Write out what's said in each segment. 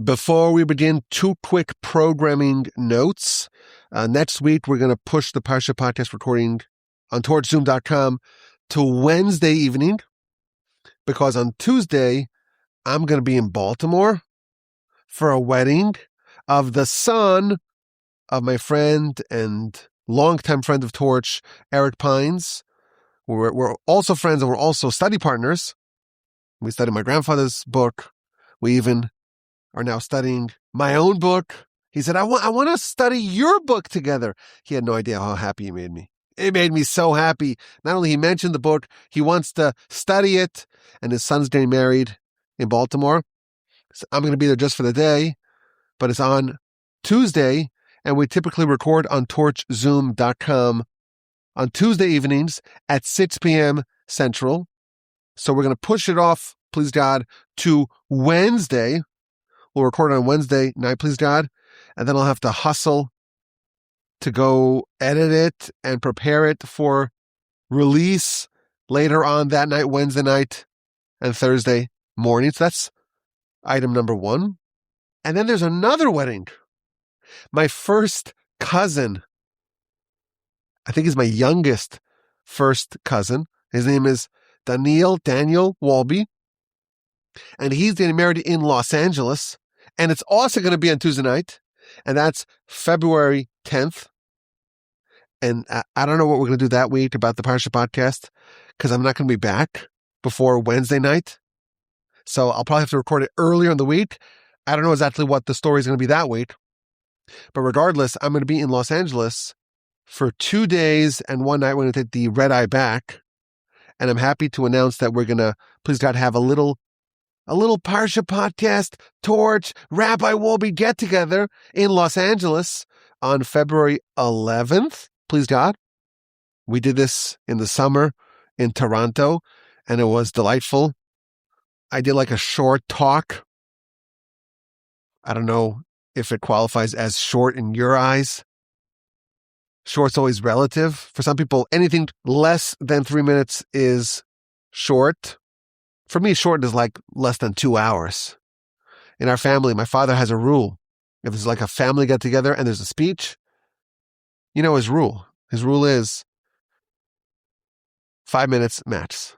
Before we begin, two quick programming notes. Next week, we're going to push the Parsha Podcast recording on torchzoom.com to Wednesday evening, because on Tuesday, I'm going to be in Baltimore for a wedding of the son of my friend and longtime friend of Torch, Eric Pines. We're also friends and we're also study partners. We studied my grandfather's book. We even are now studying my own book. He said, I want to study your book together. He had no idea how happy he made me. It made me so happy. Not only he mentioned the book, he wants to study it, and his son's getting married in Baltimore. So I'm going to be there just for the day, but it's on Tuesday, and we typically record on torchzoom.com on Tuesday evenings at 6 p.m. Central. So we're going to push it off, please God, to Wednesday. We'll record on Wednesday night, please God, and then I'll have to hustle to go edit it and prepare it for release later on that night, Wednesday night and Thursday morning. So that's item number one. And then there's another wedding. My first cousin, I think he's my youngest first cousin. His name is Daniel Walby, and he's getting married in Los Angeles. And it's also going to be on Tuesday night, and that's February 10th. And I don't know what we're going to do that week about the Parsha Podcast, because I'm not going to be back before Wednesday night. So I'll probably have to record it earlier in the week. I don't know exactly what the story is going to be that week. But regardless, I'm going to be in Los Angeles for 2 days and one night. We're going to take the red eye back. And I'm happy to announce that we're going to, please God, have a little Parsha Podcast, Torch, Rabbi Wolbe get-together in Los Angeles on February 11th, please God. We did this in the summer in Toronto, and it was delightful. I did like a short talk. I don't know if it qualifies as short in your eyes. Short's always relative. For some people, anything less than 3 minutes is short. For me, short is like less than 2 hours. In our family, my father has a rule. If there's like a family get together and there's a speech, you know his rule. His rule is 5 minutes max.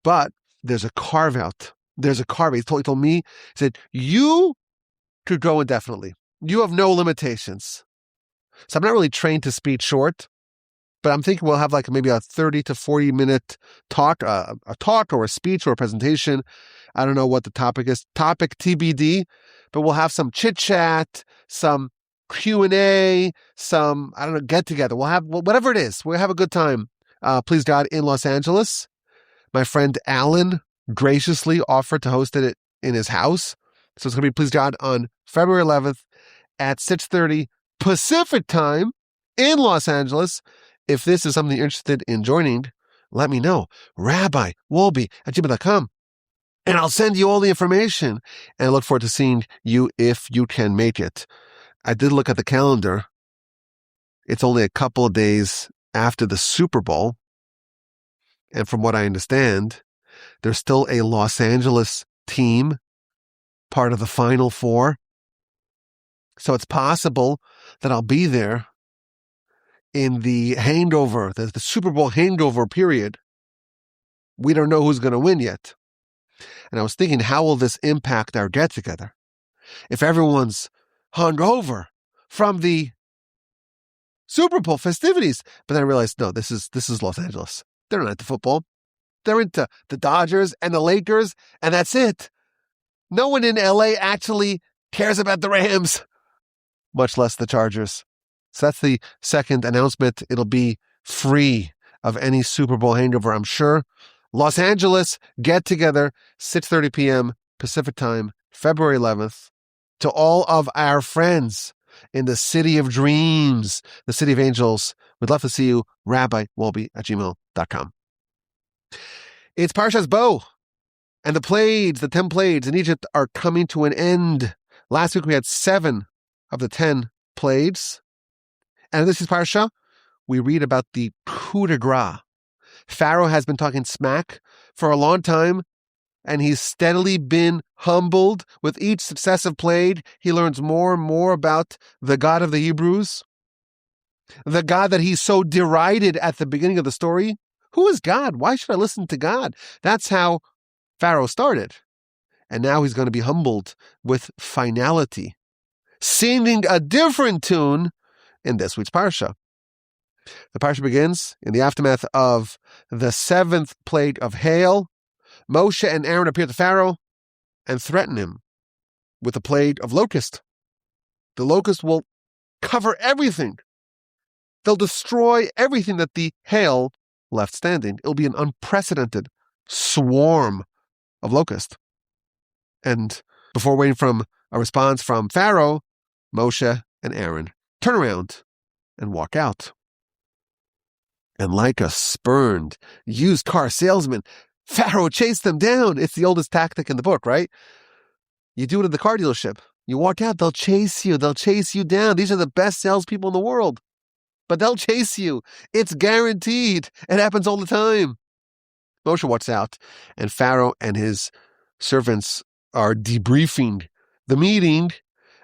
But there's a carve out. There's a carve out. He told me, he said, you could go indefinitely. You have no limitations. So I'm not really trained to speak short. But I'm thinking we'll have like maybe a 30 to 40 minute talk, a talk or a speech or a presentation. I don't know what the topic is. Topic TBD. But we'll have some chit chat, some Q&A, some, I don't know, get together. We'll have whatever it is. We'll have a good time. Please God, in Los Angeles. My friend Alan graciously offered to host it in his house. So it's going to be, please God, on February 11th at 6:30 Pacific time in Los Angeles. If this is something you're interested in joining, let me know. RabbiWolbe@gmail.com. And I'll send you all the information. And I look forward to seeing you if you can make it. I did look at the calendar. It's only a couple of days after the Super Bowl. And from what I understand, there's still a Los Angeles team, part of the Final Four. So it's possible that I'll be there in the hangover, the Super Bowl hangover period. We don't know who's going to win yet. And I was thinking, how will this impact our get-together? If everyone's hungover from the Super Bowl festivities. But then I realized, no, this is Los Angeles. They're not into football. They're into the Dodgers and the Lakers, and that's it. No one in LA actually cares about the Rams, much less the Chargers. So that's the second announcement. It'll be free of any Super Bowl hangover, I'm sure. Los Angeles, get together, 6:30 p.m. Pacific time, February 11th. To all of our friends in the city of dreams, the city of angels, we'd love to see you, RabbiWolbe@gmail.com. It's Parshas Bo, and the plagues, the 10 plagues in Egypt are coming to an end. Last week we had 7 of the 10 plagues. And this is Parsha. We read about the coup de grace. Pharaoh has been talking smack for a long time and he's steadily been humbled with each successive plague. He learns more and more about the God of the Hebrews, the God that he so derided at the beginning of the story. Who is God? Why should I listen to God? That's how Pharaoh started. And now he's going to be humbled with finality, singing a different tune in this week's Parsha. The Parsha begins in the aftermath of the 7th plague of hail. Moshe and Aaron appear to Pharaoh and threaten him with the plague of locust. The locust will cover everything. They'll destroy everything that the hail left standing. It'll be an unprecedented swarm of locusts. And before waiting for a response from Pharaoh, Moshe and Aaron turn around and walk out. And like a spurned used car salesman, Pharaoh chased them down. It's the oldest tactic in the book, right? You do it at the car dealership. You walk out, they'll chase you. They'll chase you down. These are the best salespeople in the world. But they'll chase you. It's guaranteed. It happens all the time. Moshe walks out, and Pharaoh and his servants are debriefing the meeting,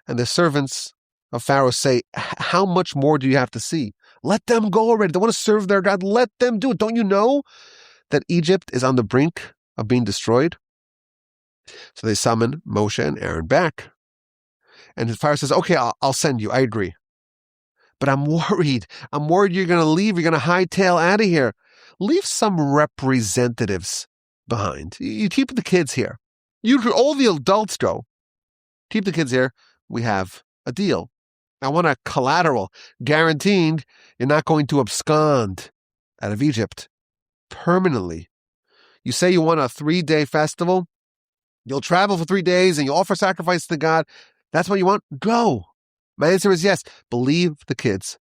and the servants of Pharaoh say, how much more do you have to see? Let them go already. They want to serve their God. Let them do it. Don't you know that Egypt is on the brink of being destroyed? So they summon Moshe and Aaron back. And Pharaoh says, okay, I'll send you. I agree. But I'm worried. I'm worried you're going to leave. You're going to hightail out of here. Leave some representatives behind. You keep the kids here. All the adults go. Keep the kids here. We have a deal. I want a collateral guaranteeing you're not going to abscond out of Egypt permanently. You say you want a 3-day festival. You'll travel for 3 days and you offer sacrifice to God. That's what you want? Go. My answer is yes. Believe the kids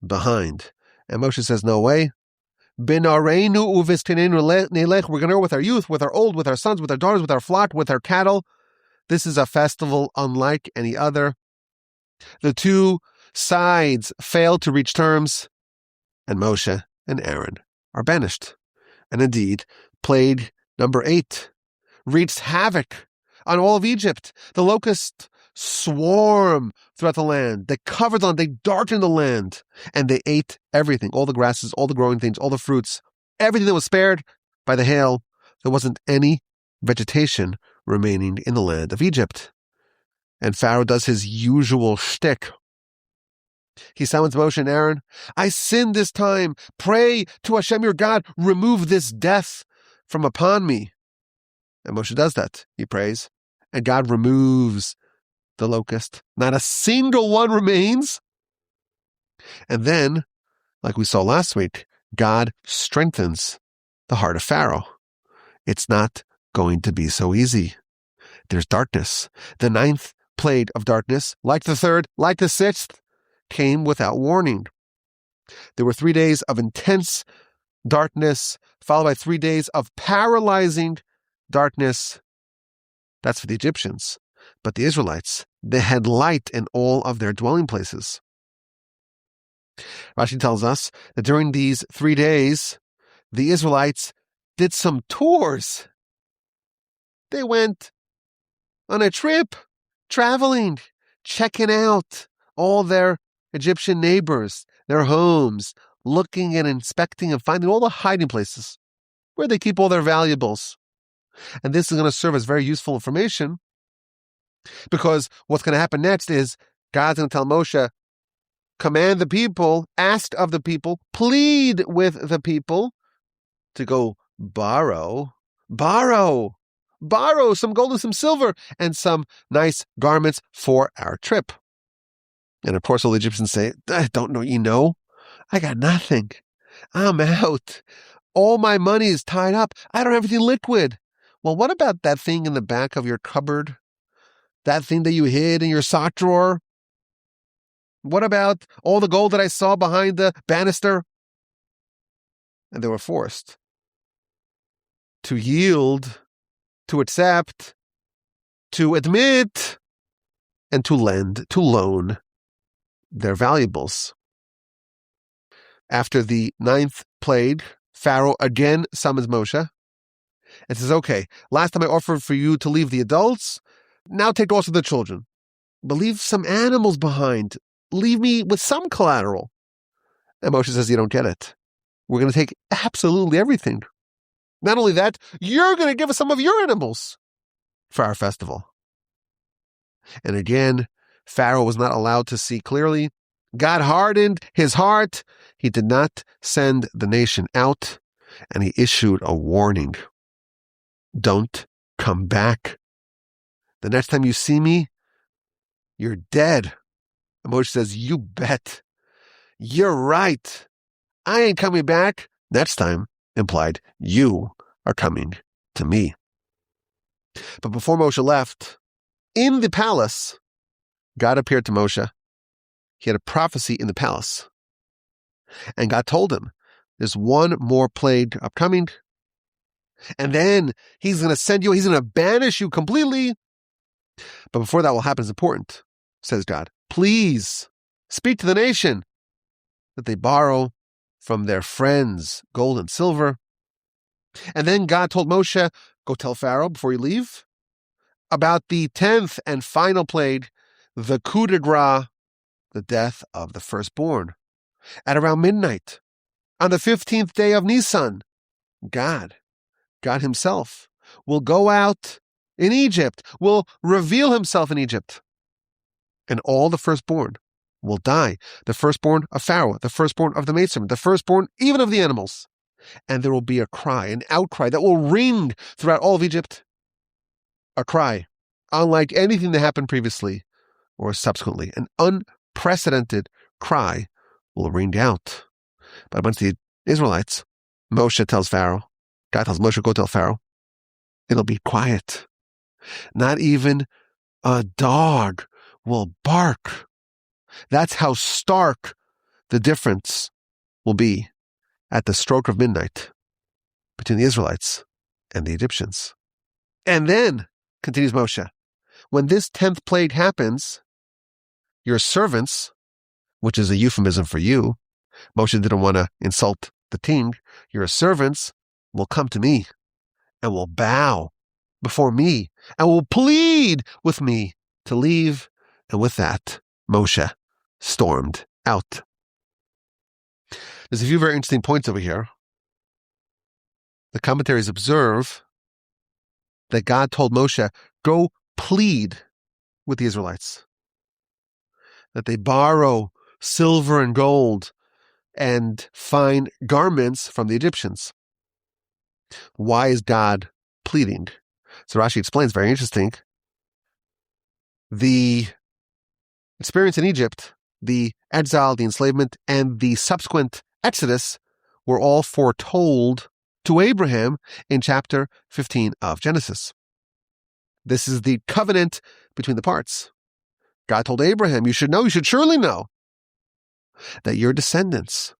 behind. And Moshe says, no way. We're going to go with our youth, with our old, with our sons, with our daughters, with our flock, with our cattle. This is a festival unlike any other. The two sides fail to reach terms, and Moshe and Aaron are banished. And indeed, plague number 8 wreaked havoc on all of Egypt. The locusts swarm throughout the land. They covered the land. They darkened the land. And they ate everything, all the grasses, all the growing things, all the fruits, everything that was spared by the hail. There wasn't any vegetation remaining in the land of Egypt. And Pharaoh does his usual shtick. He summons Moshe and Aaron. I sinned this time. Pray to Hashem your God. Remove this death from upon me. And Moshe does that. He prays. And God removes the locust. Not a single one remains. And then, like we saw last week, God strengthens the heart of Pharaoh. It's not going to be so easy. There's darkness. The 9th plague of darkness, like the 3rd, like the 6th, came without warning. There were 3 days of intense darkness, followed by 3 days of paralyzing darkness. That's for the Egyptians. But the Israelites, they had light in all of their dwelling places. Rashi tells us that during these 3 days, the Israelites did some tours. They went on a trip, traveling, checking out all their Egyptian neighbors, their homes, looking and inspecting and finding all the hiding places where they keep all their valuables. And this is going to serve as very useful information, because what's going to happen next is God's going to tell Moshe, command the people, ask of the people, plead with the people to go borrow some gold and some silver and some nice garments for our trip. And of course, all the Egyptians say, I don't know, I got nothing. I'm out. All my money is tied up. I don't have anything liquid. Well, what about that thing in the back of your cupboard? That thing that you hid in your sock drawer? What about all the gold that I saw behind the banister? And they were forced to yield, to accept, to admit, and to lend, to loan their valuables. After the 9th plague, Pharaoh again summons Moshe, and says, okay, last time I offered for you to leave the adults, now take also the children. But leave some animals behind. Leave me with some collateral. And Moshe says, you don't get it. We're going to take absolutely everything. Not only that, you're going to give us some of your animals for our festival. And again, Pharaoh was not allowed to see clearly. God hardened his heart. He did not send the nation out, and he issued a warning. Don't come back. The next time you see me, you're dead. And Moshe says, you bet. You're right. I ain't coming back. Next time implied you are coming to me. But before Moshe left, in the palace, God appeared to Moshe. He had a prophecy in the palace. And God told him, there's one more plague upcoming. And then he's going to send you, he's going to banish you completely. But before that will happen, it's important, says God. Please speak to the nation that they borrow from their friends gold and silver. And then God told Moshe, go tell Pharaoh before you leave about the 10th and final plague, the coup de grace, the death of the firstborn. At around midnight, on the 15th day of Nisan, God himself, will go out in Egypt, will reveal himself in Egypt. And all the firstborn will die. The firstborn of Pharaoh, the firstborn of the maidservant, the firstborn even of the animals. And there will be a cry, an outcry that will ring throughout all of Egypt. A cry, unlike anything that happened previously or subsequently. An unprecedented cry will ring out. But amongst the Israelites, Moshe tells Pharaoh, God tells Moshe, go tell Pharaoh, it'll be quiet. Not even a dog will bark. That's how stark the difference will be at the stroke of midnight between the Israelites and the Egyptians. And then, continues Moshe, when this 10th plague happens, your servants, which is a euphemism for you, Moshe didn't want to insult the king, your servants will come to me and will bow before me and will plead with me to leave. And with that, Moshe stormed out. There's a few very interesting points over here. The commentaries observe that God told Moshe, go plead with the Israelites, that they borrow silver and gold and fine garments from the Egyptians. Why is God pleading? So Rashi explains, very interesting, the experience in Egypt, the exile, the enslavement, and the subsequent Exodus were all foretold to Abraham in chapter 15 of Genesis. This is the covenant between the parts. God told Abraham, you should surely know that your descendants,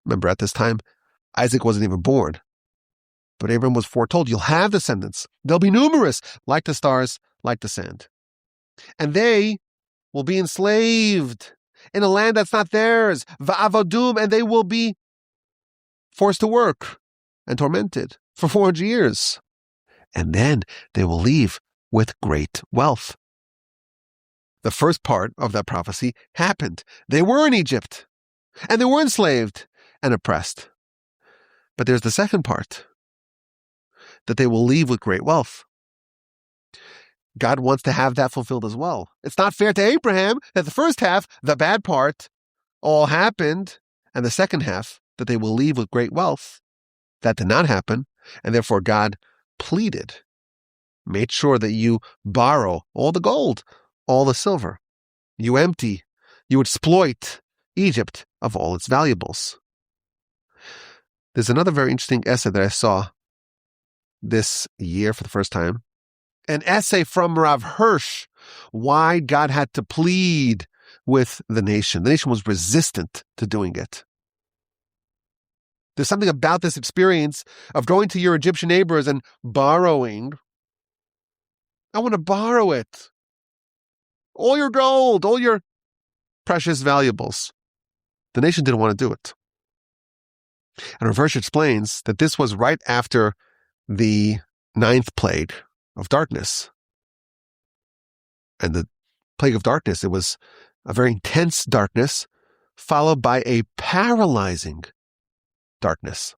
remember at this time, Isaac wasn't even born, but Abraham was foretold, you'll have descendants. They'll be numerous, like the stars, like the sand. And they will be enslaved in a land that's not theirs, va'avadum, and they will be forced to work and tormented for 400 years. And then they will leave with great wealth. The first part of that prophecy happened. They were in Egypt, and they were enslaved and oppressed. But there's the second part, that they will leave with great wealth. God wants to have that fulfilled as well. It's not fair to Abraham that the first half, the bad part, all happened, and the second half, that they will leave with great wealth, that did not happen, and therefore God pleaded, made sure that you borrow all the gold, all the silver. You empty, you exploit Egypt of all its valuables. There's another very interesting essay that I saw this year for the first time. An essay from Rav Hirsch, why God had to plead with the nation. The nation was resistant to doing it. There's something about this experience of going to your Egyptian neighbors and borrowing. I want to borrow it. All your gold, all your precious valuables. The nation didn't want to do it. And Rav Hirsch explains that this was right after the ninth plague of darkness. And the plague of darkness, it was a very intense darkness, followed by a paralyzing darkness.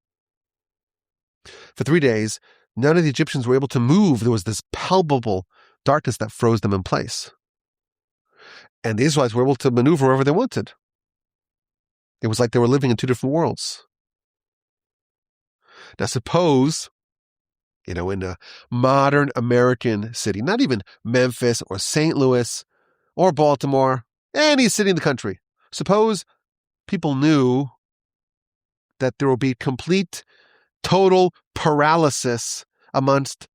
For 3 days, none of the Egyptians were able to move. There was this palpable darkness that froze them in place. And the Israelites were able to maneuver wherever they wanted. It was like they were living in two different worlds. Now suppose, in a modern American city, not even Memphis or St. Louis or Baltimore, any city in the country, suppose people knew that there will be complete, total paralysis amongst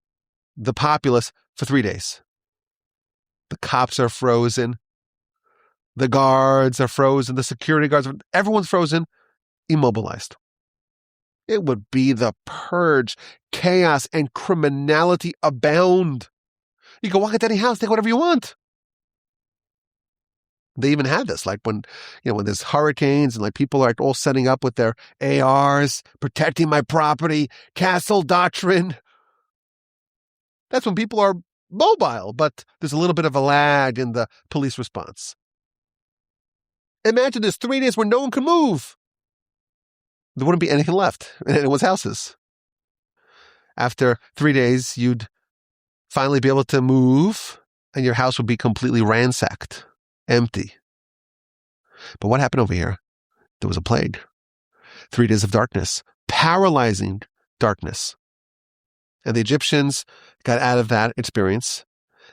the populace for 3 days. The cops are frozen. The guards are frozen. The security guards, everyone's frozen, immobilized. It would be the purge. Chaos and criminality abound. You can walk into any house, take whatever you want. They even had this, like when there's hurricanes and like people are all setting up with their ARs, protecting my property, castle doctrine. That's when people are mobile, but there's a little bit of a lag in the police response. Imagine this 3 days where no one can move. There wouldn't be anything left in anyone's houses. After 3 days, you'd finally be able to move and your house would be completely ransacked, empty. But what happened over here? There was a plague. 3 days of darkness, paralyzing darkness. And the Egyptians got out of that experience.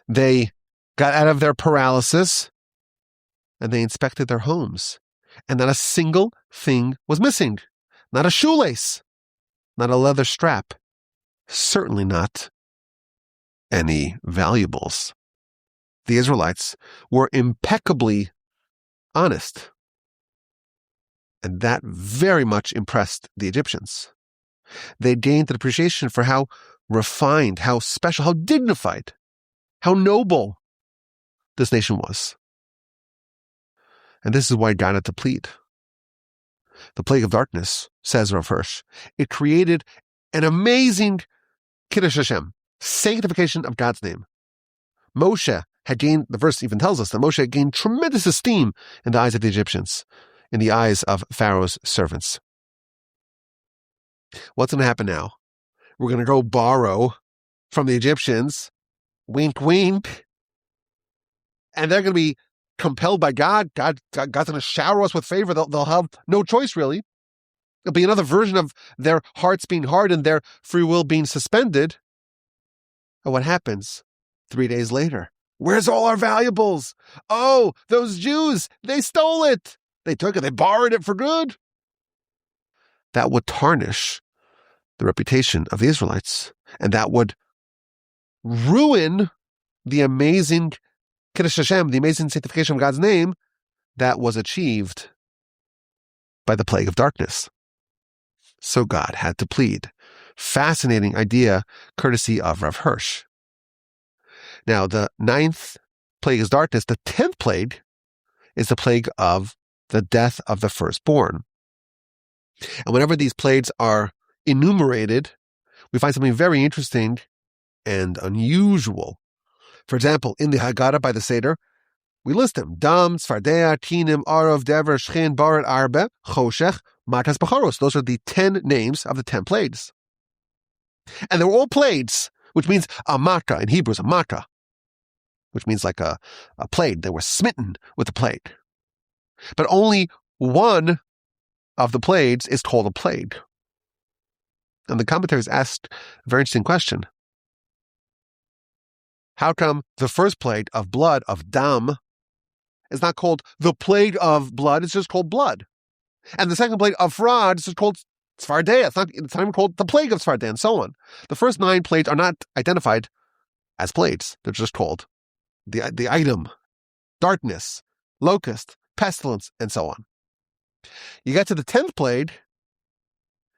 They got out of their paralysis and they inspected their homes. And not a single thing was missing. Not a shoelace, not a leather strap, certainly not any valuables. The Israelites were impeccably honest. And that very much impressed the Egyptians. They gained an appreciation for how refined, how special, how dignified, how noble this nation was. And this is why God had to plead. The plague of darkness, says Rav Hirsch, it created an amazing Kiddush Hashem, sanctification of God's name. Moshe had gained, the verse even tells us that Moshe had gained tremendous esteem in the eyes of the Egyptians, in the eyes of Pharaoh's servants. What's going to happen now? We're going to go borrow from the Egyptians, wink, wink, and they're going to be compelled by God. God's going to shower us with favor. They'll have no choice, really. It'll be another version of their hearts being hardened, their free will being suspended. And what happens 3 days later? Where's all our valuables? Oh, those Jews, they stole it. They took it. They borrowed it for good. That would tarnish the reputation of the Israelites. And that would ruin the amazing Kiddush Hashem, the amazing sanctification of God's name that was achieved by the plague of darkness. So God had to plead. Fascinating idea, courtesy of Rav Hirsch. Now, the 9th plague is darkness. The 10th plague is the plague of the death of the firstborn. And whenever these plagues are enumerated, we find something very interesting and unusual. For example, in the Haggadah by the Seder, we list them. Dam, Tzfardea, Kinim, Arov, Dever, Shchin, Barat, Arbe, Choshech, Makas, Bechoros. Those are the 10 names of the 10 plagues. And they were all plagues, which means a Makkah. In Hebrew is a Makkah, which means like a plague. They were smitten with a plague. But only one of the plagues is called a plague. And the commentaries asked a very interesting question. How come the first plague of blood, of dam, is not called the plague of blood, it's just called blood? And the second plague of fraud is just called Tzfardea. It's not even called the plague of Tzfardea, and so on. The first 9 plagues are not identified as plagues. They're just called the item, darkness, locust, pestilence, and so on. You get to the 10th plague,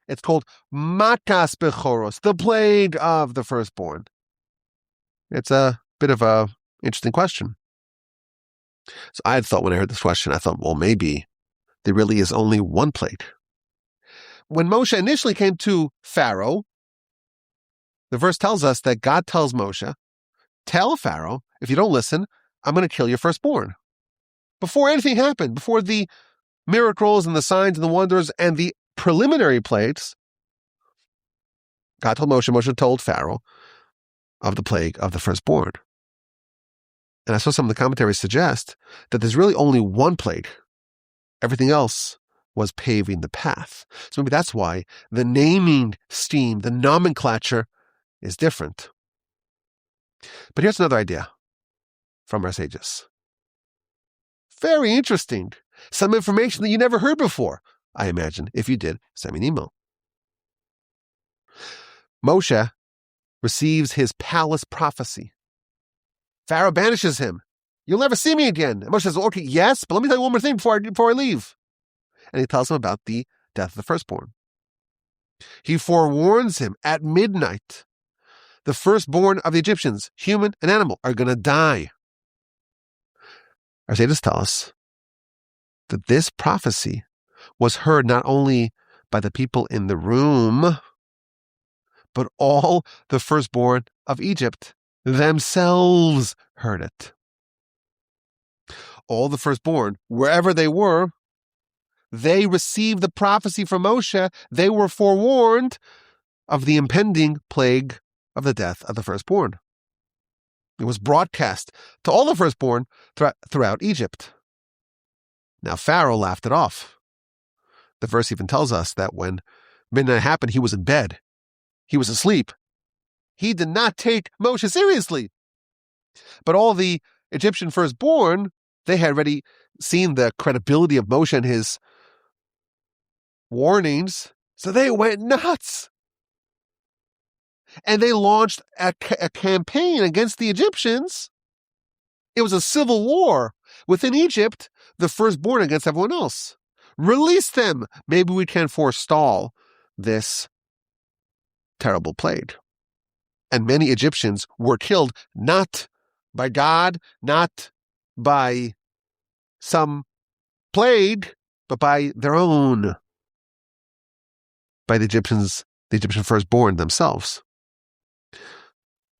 it's called Makas Bechoros, the plague of the firstborn. It's a bit of a interesting question. So I had thought when I heard this question, I thought, well, maybe there really is only one plague. When Moshe initially came to Pharaoh, the verse tells us that God tells Moshe, tell Pharaoh, if you don't listen, I'm going to kill your firstborn. Before anything happened, before the miracles and the signs and the wonders and the preliminary plagues, God told Moshe told Pharaoh of the plague of the firstborn. And I saw some of the commentaries suggest that there's really only one plague. Everything else was paving the path. So maybe that's why the naming scheme, the nomenclature, is different. But here's another idea from our sages. Very interesting. Some information that you never heard before, I imagine. If you did, send me an email. Moshe receives his palace prophecy. Pharaoh banishes him. You'll never see me again. And Moshe says, okay, yes, but let me tell you one more thing before I leave. And he tells him about the death of the firstborn. He forewarns him at midnight. The firstborn of the Egyptians, human and animal, are going to die. Our sages tell us that this prophecy was heard not only by the people in the room, but all the firstborn of Egypt themselves heard it. All the firstborn, wherever they were, they received the prophecy from Moshe. They were forewarned of the impending plague of the death of the firstborn. It was broadcast to all the firstborn throughout Egypt. Now Pharaoh laughed it off. The verse even tells us that when midnight happened, he was in bed. He was asleep. He did not take Moshe seriously. But all the Egyptian firstborn, they had already seen the credibility of Moshe and his warnings, so they went nuts. And they launched a campaign against the Egyptians. It was a civil war within Egypt, the firstborn against everyone else. Release them. Maybe we can forestall this terrible plague. And many Egyptians were killed, not by God, not by some plague, but by their own, by the Egyptian firstborn themselves.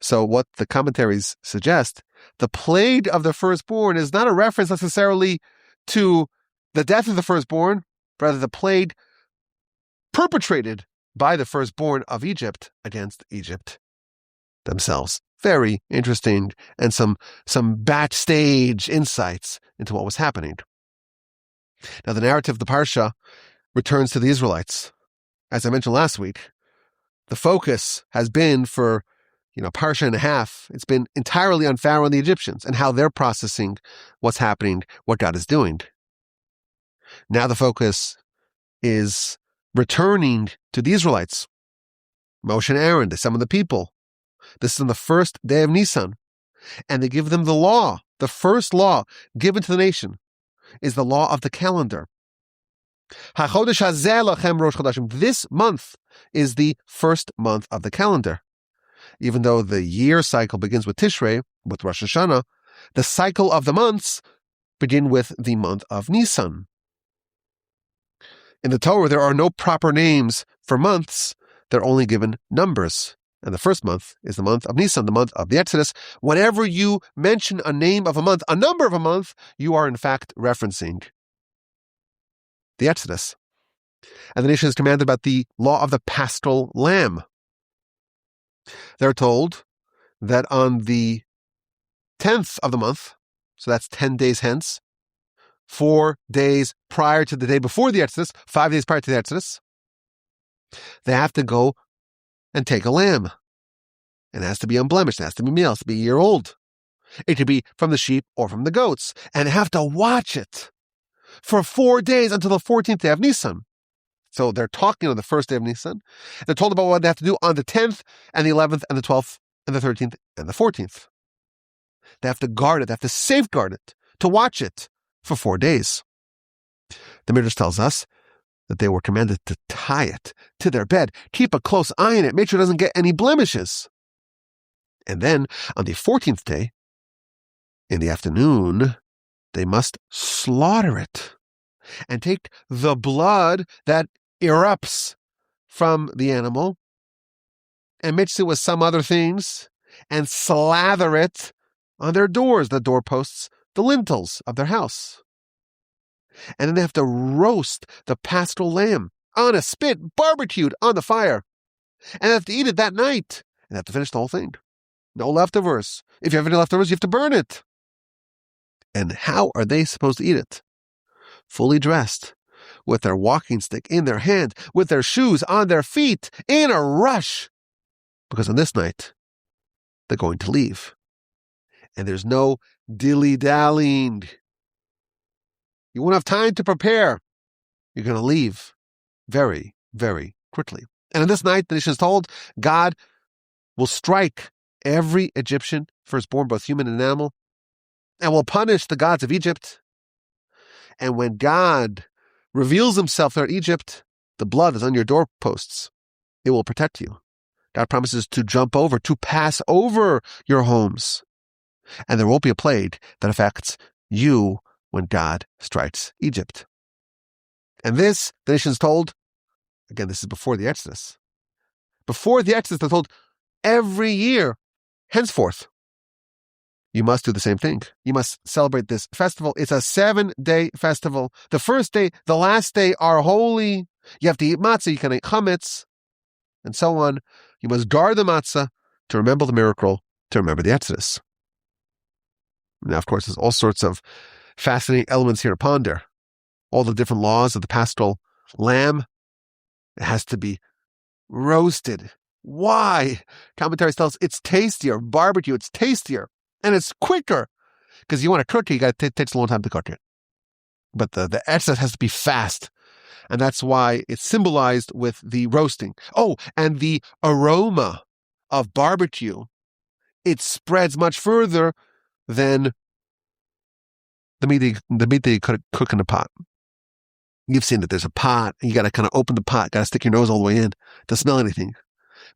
So what the commentaries suggest, the plague of the firstborn is not a reference necessarily to the death of the firstborn, but rather the plague perpetrated by the firstborn of Egypt against Egypt themselves. Very interesting, and some backstage insights into what was happening. Now the narrative of the Parsha returns to the Israelites. As I mentioned last week, the focus has been for Parsha and a half, it's been entirely on Pharaoh and the Egyptians and how they're processing what's happening, what God is doing. Now the focus is returning to the Israelites, Moshe and Aaron, to some of the people. This is on the first day of Nisan, and they give them the law. The first law given to the nation is the law of the calendar. This month is the first month of the calendar. Even though the year cycle begins with Tishrei, with Rosh Hashanah, the cycle of the months begin with the month of Nisan. In the Torah, there are no proper names for months. They're only given numbers. And the first month is the month of Nisan, the month of the Exodus. Whenever you mention a name of a month, a number of a month, you are in fact referencing the Exodus. And the nation is commanded about the law of the paschal lamb. They're told that on the 10th of the month, so that's 10 days hence, 4 days prior to the day before the Exodus, 5 days prior to the Exodus, they have to go and take a lamb. And it has to be unblemished. It has to be male. It has to be a year old. It could be from the sheep or from the goats. And they have to watch it for 4 days until the 14th day of Nisan. So they're talking on the first day of Nisan. They're told about what they have to do on the 10th and the 11th and the 12th and the 13th and the 14th. They have to guard it. They have to safeguard it, to watch it for 4 days. The Midrash tells us that they were commanded to tie it to their bed, keep a close eye on it, make sure it doesn't get any blemishes. And then on the 14th day, in the afternoon, they must slaughter it and take the blood that erupts from the animal and mix it with some other things and slather it on their doors, the doorposts, the lintels of their house. And then they have to roast the paschal lamb on a spit, barbecued on the fire. And they have to eat it that night. And they have to finish the whole thing. No leftovers. If you have any leftovers, you have to burn it. And how are they supposed to eat it? Fully dressed, with their walking stick in their hand, with their shoes on their feet, in a rush. Because on this night, they're going to leave. And there's no dilly-dallying. You won't have time to prepare. You're going to leave very, very quickly. And on this night, the nation is told, God will strike every Egyptian firstborn, both human and animal, and will punish the gods of Egypt. And when God reveals himself there in Egypt, the blood is on your doorposts. It will protect you. God promises to jump over, to pass over your homes. And there won't be a plague that affects you when God strikes Egypt. And this, the nation's told, again, this is before the Exodus. Before the Exodus, they're told, every year, henceforth, you must do the same thing. You must celebrate this festival. It's a 7-day festival. The first day, the last day are holy. You have to eat matzah, you can eat chametz, and so on. You must guard the matzah to remember the miracle, to remember the Exodus. Now, of course, there's all sorts of fascinating elements here to ponder. All the different laws of the paschal lamb. It has to be roasted. Why? Commentaries tell us it's tastier. Barbecue, it's tastier. And it's quicker. Because you want to cook it, it takes a long time to cook it. But the Exodus has to be fast. And that's why it's symbolized with the roasting. Oh, and the aroma of barbecue, it spreads much further than the meat that you cook in a pot. You've seen that there's a pot, and you got to kind of open the pot, got to stick your nose all the way in to smell anything.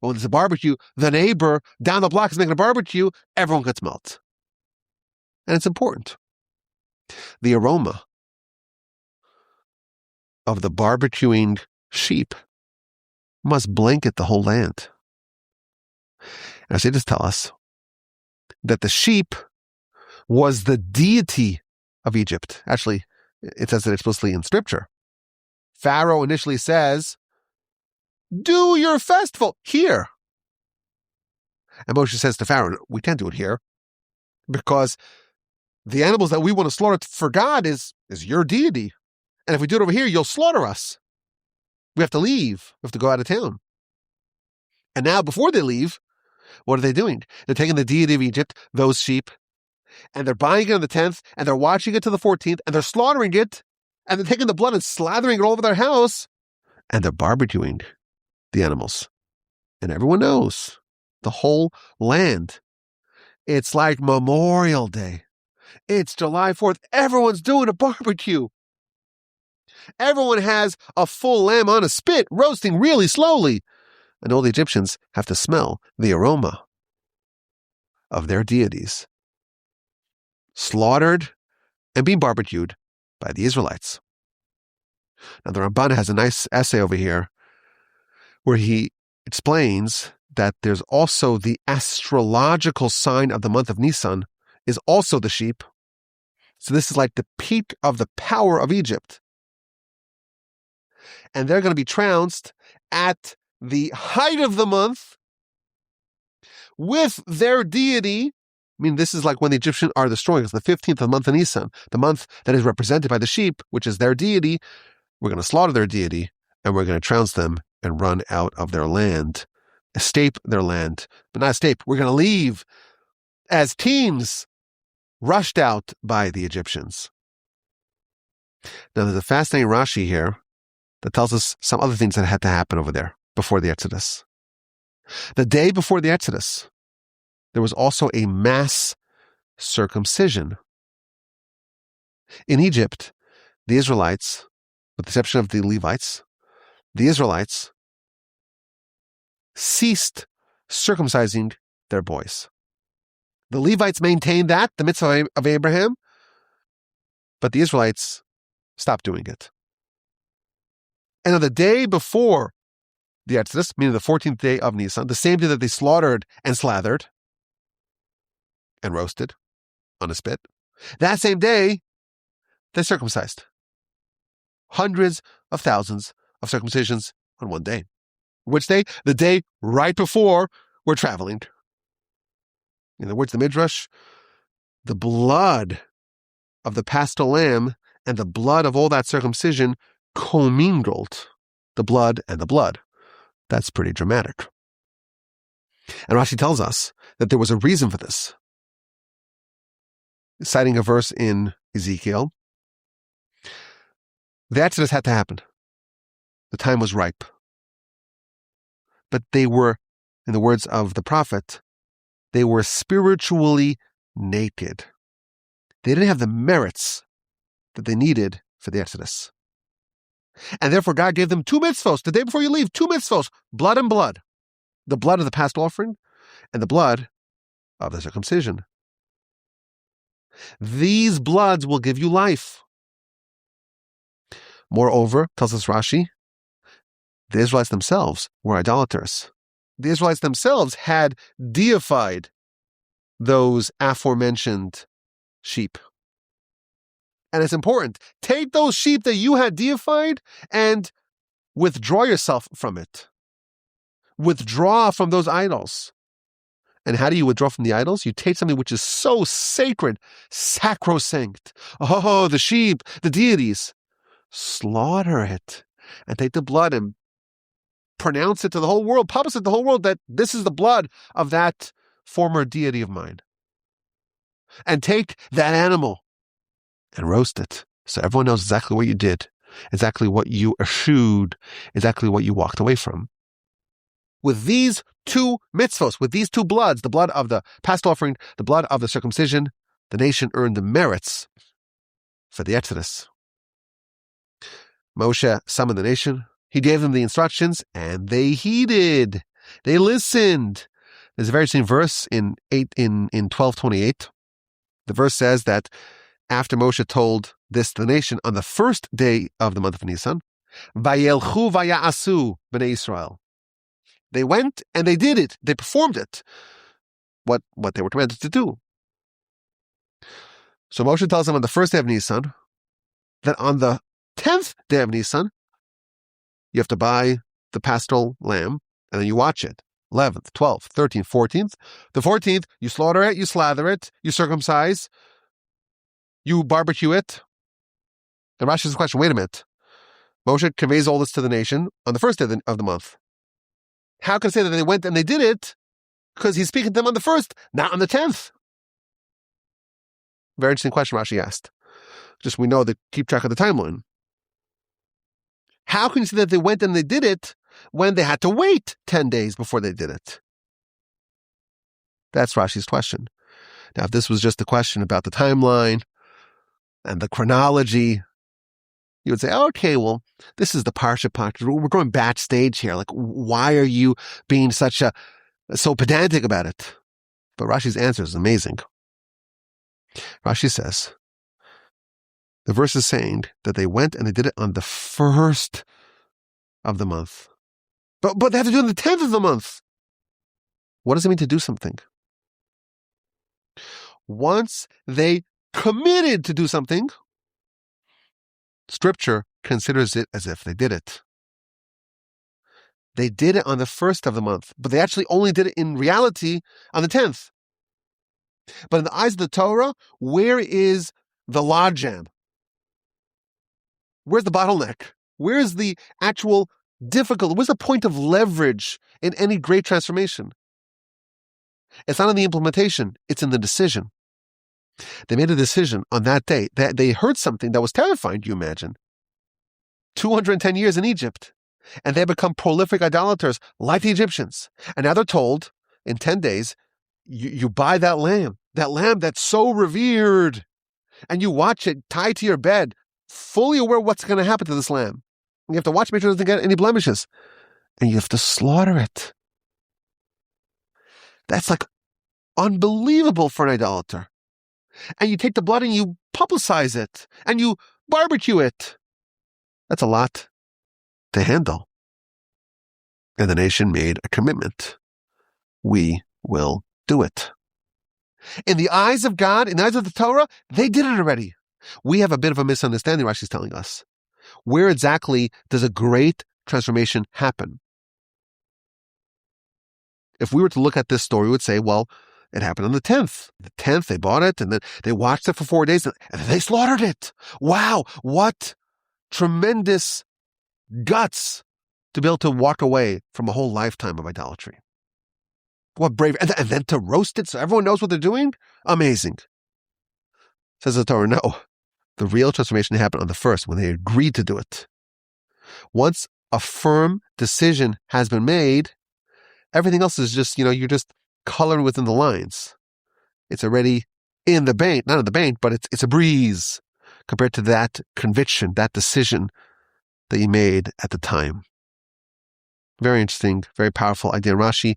But when there's a barbecue, the neighbor down the block is making a barbecue, everyone can smell it. And it's important. The aroma of the barbecuing sheep must blanket the whole land. And I say this tell us that the sheep was the deity of Egypt. Actually, it says it explicitly in Scripture. Pharaoh initially says, do your festival here. And Moshe says to Pharaoh, we can't do it here because the animals that we want to slaughter for God is your deity. And if we do it over here, you'll slaughter us. We have to leave. We have to go out of town. And now, before they leave, what are they doing? They're taking the deity of Egypt, those sheep, and they're buying it on the 10th, and they're watching it to the 14th, and they're slaughtering it, and they're taking the blood and slathering it all over their house, and they're barbecuing the animals. And everyone knows, the whole land, it's like Memorial Day. It's July 4th. Everyone's doing a barbecue. Everyone has a full lamb on a spit, roasting really slowly. And all the Egyptians have to smell the aroma of their deities slaughtered and being barbecued by the Israelites. Now, the Ramban has a nice essay over here where he explains that there's also the astrological sign of the month of Nisan is also the sheep. So this is like the peak of the power of Egypt. And they're going to be trounced at the height of the month with their deity. I mean, this is like when the Egyptians are destroying. It's the 15th of the month of Nisan, the month that is represented by the sheep, which is their deity. We're going to slaughter their deity, and we're going to trounce them and run out of their land, escape their land, but not escape. We're going to leave as teams rushed out by the Egyptians. Now, there's a fascinating Rashi here that tells us some other things that had to happen over there before the Exodus. The day before the Exodus, there was also a mass circumcision. In Egypt, the Israelites, with the exception of the Levites, the Israelites ceased circumcising their boys. The Levites maintained that, the mitzvah of Abraham, but the Israelites stopped doing it. And on the day before the Exodus, meaning the 14th day of Nisan, the same day that they slaughtered and slathered and roasted on a spit, that same day, they circumcised. Hundreds of thousands of circumcisions on one day. Which day? The day right before we're traveling. In the words of the Midrash, the blood of the Paschal lamb and the blood of all that circumcision commingled. The blood and the blood. That's pretty dramatic. And Rashi tells us that there was a reason for this. Citing a verse in Ezekiel, the Exodus had to happen. The time was ripe. But they were, in the words of the prophet, they were spiritually naked. They didn't have the merits that they needed for the Exodus. And therefore God gave them 2 mitzvos. The day before you leave, 2 mitzvos, blood and blood. The blood of the Paschal offering and the blood of the circumcision. These bloods will give you life. Moreover, tells us Rashi, the Israelites themselves were idolaters. The Israelites themselves had deified those aforementioned sheep. And it's important. Take those sheep that you had deified and withdraw yourself from it. Withdraw from those idols. And how do you withdraw from the idols? You take something which is so sacred, sacrosanct. Oh, the sheep, the deities. Slaughter it and take the blood and pronounce it to the whole world, publish it to the whole world that this is the blood of that former deity of mine. And take that animal and roast it so everyone knows exactly what you did, exactly what you eschewed, exactly what you walked away from. With these 2 mitzvos, with these 2 bloods, the blood of the Paschal offering, the blood of the circumcision, the nation earned the merits for the Exodus. Moshe summoned the nation. He gave them the instructions, and they heeded. They listened. There's a very interesting verse in 12:28. The verse says that after Moshe told this to the nation on the first day of the month of Nisan, Vayelchu vaya'asu b'nei Israel. They went and they did it. They performed it. What they were commanded to do. So Moshe tells them on the first day of Nisan that on the 10th day of Nisan, you have to buy the Paschal lamb, and then you watch it. 11th, 12th, 13th, 14th. The 14th, you slaughter it, you slather it, you circumcise, you barbecue it. And Rashi has a question, wait a minute. Moshe conveys all this to the nation on the first day of the month. How can I say that they went and they did it? Because he's speaking to them on the 1st, not on the 10th. Very interesting question Rashi asked. Just we know that keep track of the timeline. How can you say that they went and they did it when they had to wait 10 days before they did it? That's Rashi's question. Now, if this was just a question about the timeline and the chronology, you would say, okay, well, this is the Parsha Podcast. We're going backstage here. Like, why are you being so pedantic about it? But Rashi's answer is amazing. Rashi says, the verse is saying that they went and they did it on the 1st of the month. But they have to do it on the 10th of the month. What does it mean to do something? Once they committed to do something, Scripture considers it as if they did it. They did it on the 1st of the month, but they actually only did it in reality on the 10th. But in the eyes of the Torah, where is the logjam? Where's the bottleneck? Where's the actual difficult? Where's the point of leverage in any great transformation? It's not in the implementation, it's in the decision. They made a decision on that day. They heard something that was terrifying, do you imagine? 210 years in Egypt. And they become prolific idolaters like the Egyptians. And now they're told, in 10 days, you buy that lamb that's so revered, and you watch it tied to your bed, fully aware of what's going to happen to this lamb. And you have to watch, make sure it doesn't get any blemishes. And you have to slaughter it. That's like unbelievable for an idolater. And you take the blood and you publicize it, and you barbecue it. That's a lot to handle. And the nation made a commitment. We will do it. In the eyes of God, in the eyes of the Torah, they did it already. We have a bit of a misunderstanding, Rashi's telling us. Where exactly does a great transformation happen? If we were to look at this story, we would say, well, it happened on the 10th. The 10th, they bought it, and then they watched it for 4 days, and then they slaughtered it. Wow, what tremendous guts to be able to walk away from a whole lifetime of idolatry. What brave, and then to roast it so everyone knows what they're doing? Amazing. Says the Torah, no. The real transformation happened on the 1st when they agreed to do it. Once a firm decision has been made, everything else is just, you're just coloring within the lines. It's already in the bank, not in the bank, but it's a breeze compared to that conviction, that decision that you made at the time. Very interesting, very powerful idea. Rashi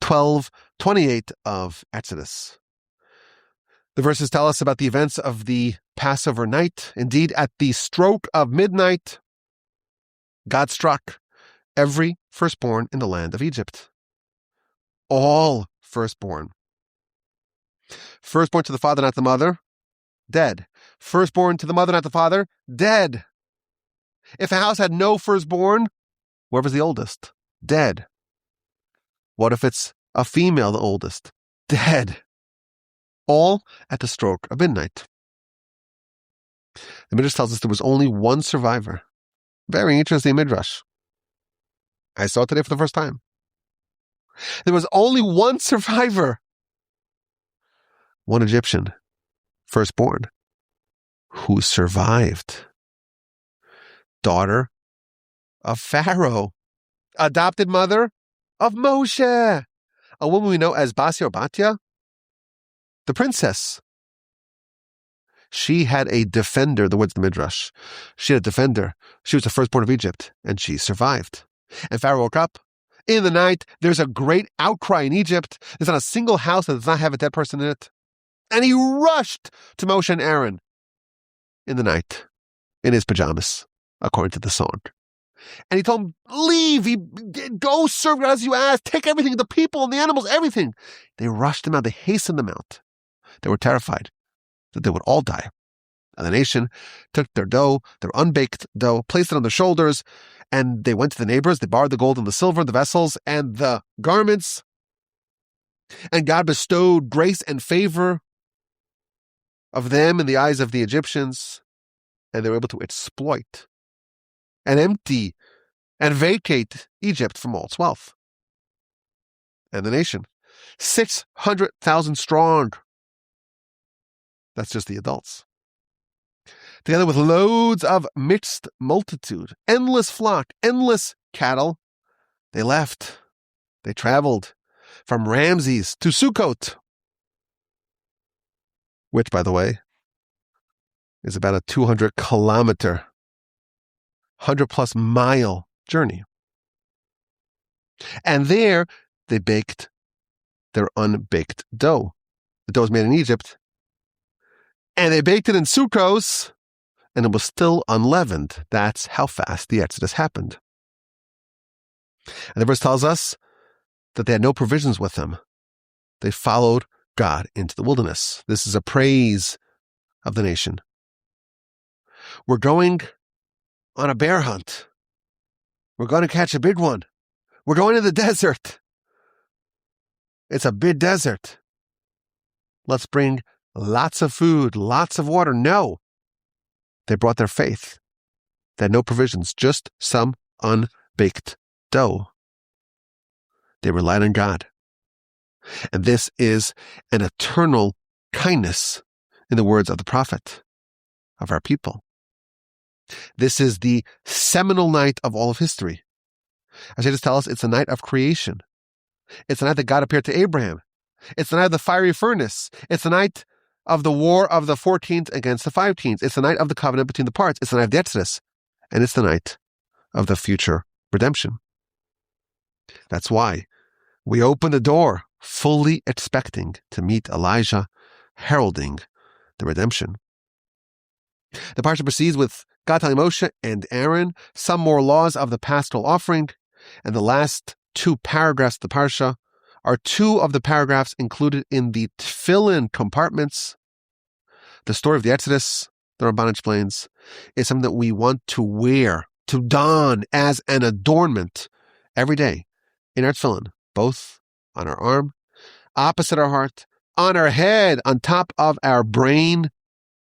12:28 of Exodus. The verses tell us about the events of the Passover night. Indeed, at the stroke of midnight, God struck every firstborn in the land of Egypt. All firstborn. Firstborn to the father, not the mother, dead. Firstborn to the mother, not the father, dead. If a house had no firstborn, whoever's the oldest, dead. What if it's a female, the oldest? Dead. All at the stroke of midnight. The Midrash tells us there was only one survivor. Very interesting Midrash. I saw it today for the first time. There was only one survivor. One Egyptian, firstborn, who survived. Daughter of Pharaoh. Adopted mother of Moshe. A woman we know as Basia or Batya, the princess. She had a defender, the words of the Midrash. She had a defender. She was the firstborn of Egypt, and she survived. And Pharaoh woke up. In the night, there's a great outcry in Egypt. There's not a single house that does not have a dead person in it. And he rushed to Moshe and Aaron in the night, in his pajamas, according to the song. And he told them, leave, go serve God as you asked, take everything, the people and the animals, everything. They rushed him out, they hastened him out. They were terrified that they would all die. And the nation took their dough, their unbaked dough, placed it on their shoulders, and they went to the neighbors. They borrowed the gold and the silver, the vessels, and the garments. And God bestowed grace and favor of them in the eyes of the Egyptians, and they were able to exploit and empty and vacate Egypt from all its wealth. And the nation, 600,000 strong. That's just the adults. Together with loads of mixed multitude, endless flock, endless cattle, they left. They traveled from Ramses to Sukkot, which, by the way, is about a 200-kilometer, 100-plus mile journey. And there, they baked their unbaked dough. The dough was made in Egypt, and they baked it in Sukkos, and it was still unleavened. That's how fast the Exodus happened. And the verse tells us that they had no provisions with them. They followed God into the wilderness. This is a praise of the nation. We're going on a bear hunt. We're going to catch a big one. We're going to the desert. It's a big desert. Let's bring lots of food, lots of water. No. They brought their faith. They had no provisions, just some unbaked dough. They relied on God. And this is an eternal kindness, in the words of the prophet, of our people. This is the seminal night of all of history. Isaiah tells us it's the night of creation. It's the night that God appeared to Abraham. It's the night of the fiery furnace. It's the night of the war of the 4 kings against the 5 kings. It's the night of the covenant between the parts. It's the night of the Exodus. And it's the night of the future redemption. That's why we open the door fully expecting to meet Elijah, heralding the redemption. The Parsha proceeds with God telling Moshe and Aaron some more laws of the paschal offering, and the last two paragraphs of the Parsha are two of the paragraphs included in the tefillin compartments. The story of the Exodus, the Ramban explains, is something that we want to wear, to don as an adornment every day in our tefillin, both on our arm, opposite our heart, on our head, on top of our brain.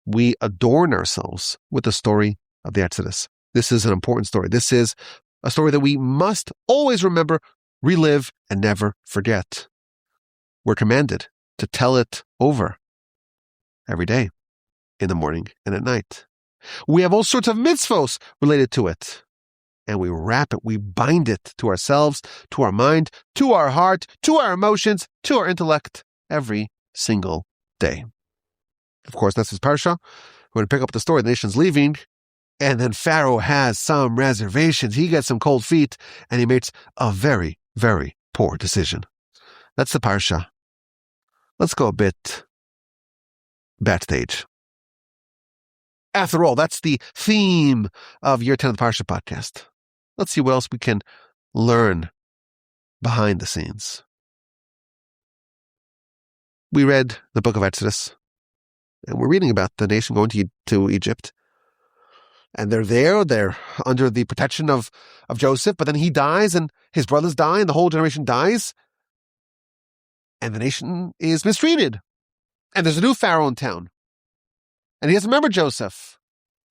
We adorn ourselves with the story of the Exodus. This is an important story. This is a story that we must always remember, relive, and never forget. We're commanded to tell it over every day, in the morning and at night. We have all sorts of mitzvos related to it. And we wrap it, we bind it to ourselves, to our mind, to our heart, to our emotions, to our intellect every single day. Of course, that's his Parsha. We're going to pick up the story. The nation's leaving, and then Pharaoh has some reservations. He gets some cold feet, and he makes a very, very poor decision. That's the Parsha. Let's go a bit backstage. After all, that's the theme of Year 10 of the Parsha Podcast. Let's see what else we can learn behind the scenes. We read the book of Exodus, and we're reading about the nation going to Egypt. And they're under the protection of Joseph, but then he dies, and his brothers die, and the whole generation dies. And the nation is mistreated. And there's a new Pharaoh in town. And he doesn't remember Joseph.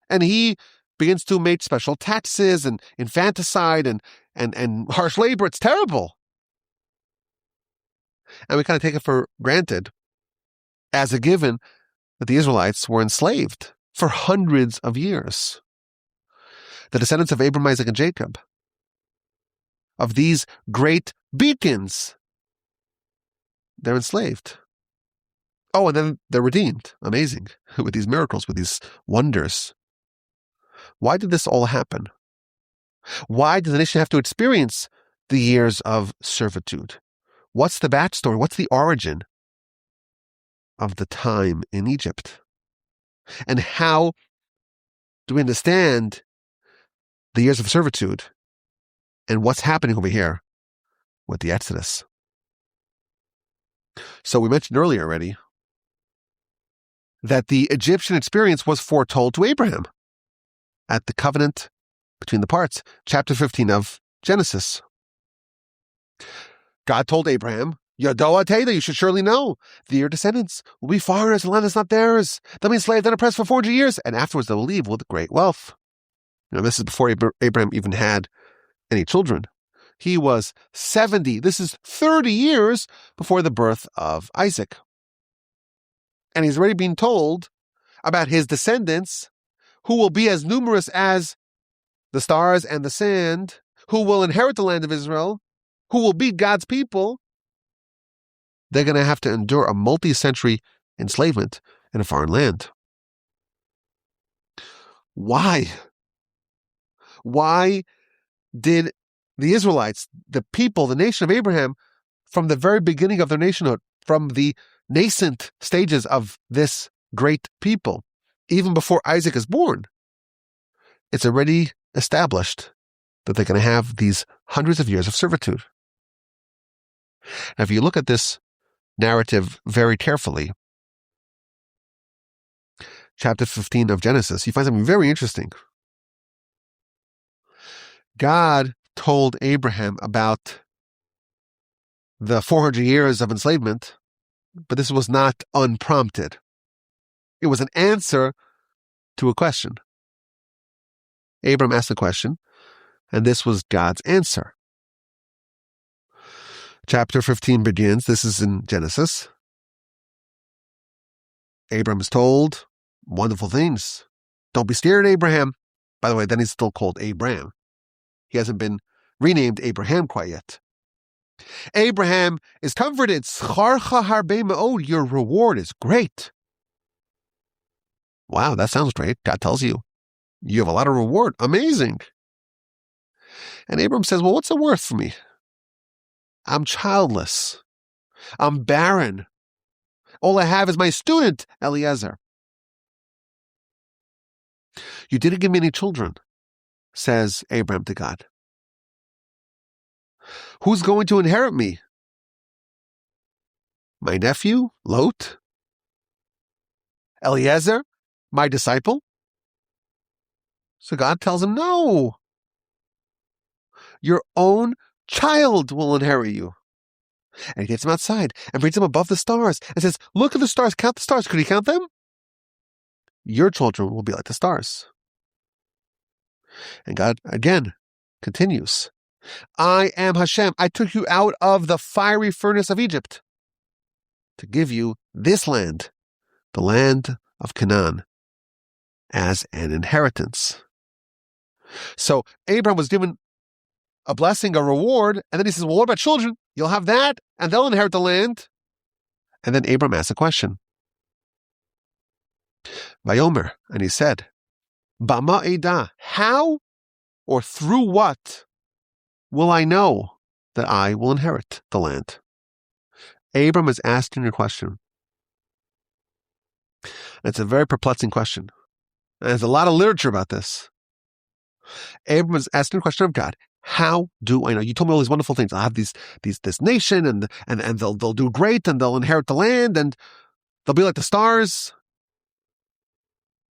And he begins to make special taxes and infanticide and harsh labor. It's terrible. And we kind of take it for granted as a given that the Israelites were enslaved for hundreds of years. The descendants of Abraham, Isaac, and Jacob, of these great beacons, they're enslaved. Oh, and then they're redeemed. Amazing. With these miracles, with these wonders. Why did this all happen? Why did the nation have to experience the years of servitude? What's the backstory? What's the origin of the time in Egypt? And how do we understand the years of servitude and what's happening over here with the Exodus? So we mentioned earlier already that the Egyptian experience was foretold to Abraham at the covenant between the parts, chapter 15 of Genesis. God told Abraham, Yadoa Teda, you should surely know that your descendants will be foreigners in a land that's not theirs. They'll be enslaved and oppressed for 400 years, and afterwards they will leave with great wealth. This is before Abraham even had any children. He was 70. This is 30 years before the birth of Isaac. And he's already been told about his descendants, who will be as numerous as the stars and the sand, who will inherit the land of Israel, who will be God's people. They're going to have to endure a multi-century enslavement in a foreign land. Why? Why did the Israelites, the people, the nation of Abraham, from the very beginning of their nationhood, from the nascent stages of this great people, even before Isaac is born, it's already established that they're going to have these hundreds of years of servitude. Now, if you look at this narrative very carefully, chapter 15 of Genesis, you find something very interesting. God told Abraham about the 400 years of enslavement, but this was not unprompted. It was an answer to a question. Abram asked a question, and this was God's answer. Chapter 15 begins, this is in Genesis. Abram is told wonderful things. Don't be scared, Abraham. By the way, then he's still called Abram. He hasn't been renamed Abraham quite yet. Abraham is comforted. Scharcha harbe me'od, your reward is great. Wow, that sounds great. God tells you, you have a lot of reward. Amazing. And Abram says, well, what's it worth for me? I'm childless. I'm barren. All I have is my student, Eliezer. You didn't give me any children, says Abram to God. Who's going to inherit me? My nephew, Lot? Eliezer, my disciple? So God tells him, no. Your own child will inherit you. And he takes him outside and brings him above the stars and says, look at the stars, count the stars. Could he count them? Your children will be like the stars. And God again continues, I am Hashem. I took you out of the fiery furnace of Egypt to give you this land, the land of Canaan, as an inheritance. So Abraham was given a blessing, a reward, and then he says, well, what about children? You'll have that, and they'll inherit the land. And then Abraham asks a question. Vayomer, and he said, Bama Eda, how or through what will I know that I will inherit the land? Abram is asking a question. It's a very perplexing question. And there's a lot of literature about this. Abram is asking a question of God. How do I know? You told me all these wonderful things. I'll have this nation and they'll do great and they'll inherit the land and they'll be like the stars.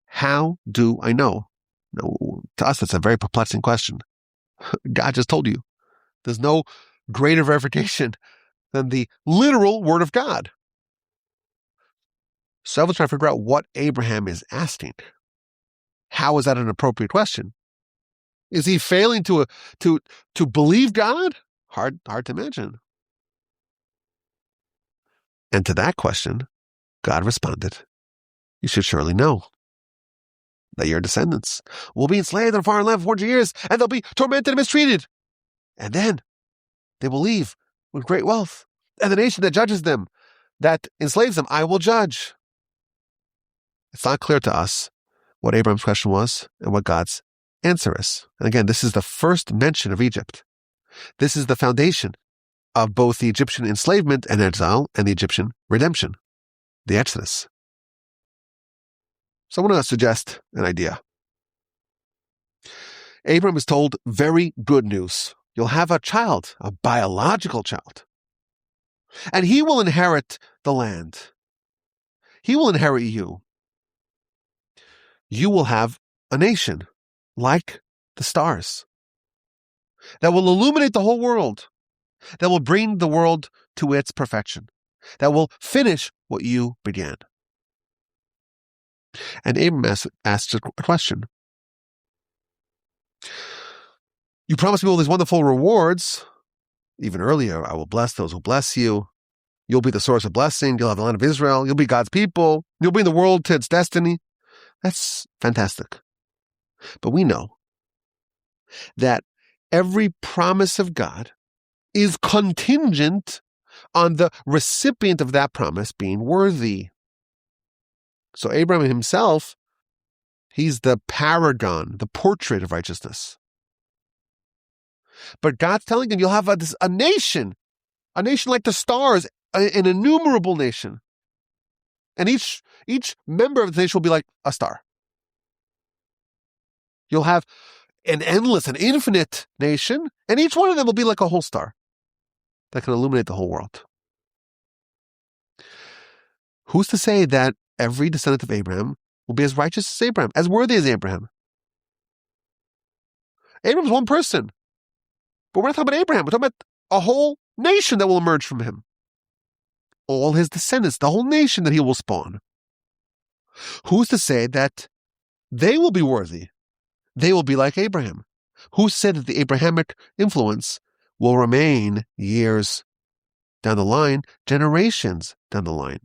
How do I know? No, to us, that's a very perplexing question. God just told you. There's no greater verification than the literal word of God. So I was trying to figure out what Abraham is asking. How is that an appropriate question? Is he failing to believe God? Hard to imagine. And to that question, God responded, you should surely know that your descendants will be enslaved in a foreign land for 400 years, and they'll be tormented and mistreated. And then they will leave with great wealth. And the nation that judges them, that enslaves them, I will judge. It's not clear to us what Abraham's question was and what God's answer is. And again, this is the first mention of Egypt. This is the foundation of both the Egyptian enslavement and exile and the Egyptian redemption, the Exodus. So I want to suggest an idea. Abram is told very good news. You'll have a child, a biological child. And he will inherit the land. He will inherit you. You will have a nation like the stars that will illuminate the whole world, that will bring the world to its perfection, that will finish what you began. And Abram asks a question. You promised me all these wonderful rewards. Even earlier, I will bless those who bless you. You'll be the source of blessing. You'll have the land of Israel. You'll be God's people. You'll bring the world to its destiny. That's fantastic. But we know that every promise of God is contingent on the recipient of that promise being worthy. So Abraham himself, he's the paragon, the portrait of righteousness. But God's telling him you'll have a nation like the stars, an innumerable nation. And each member of the nation will be like a star. You'll have an endless, an infinite nation, and each one of them will be like a whole star that can illuminate the whole world. Who's to say that every descendant of Abraham will be as righteous as Abraham, as worthy as Abraham? Abraham's one person. But we're not talking about Abraham. We're talking about a whole nation that will emerge from him. All his descendants, the whole nation that he will spawn. Who's to say that they will be worthy? They will be like Abraham. Who said that the Abrahamic influence will remain years down the line, generations down the line?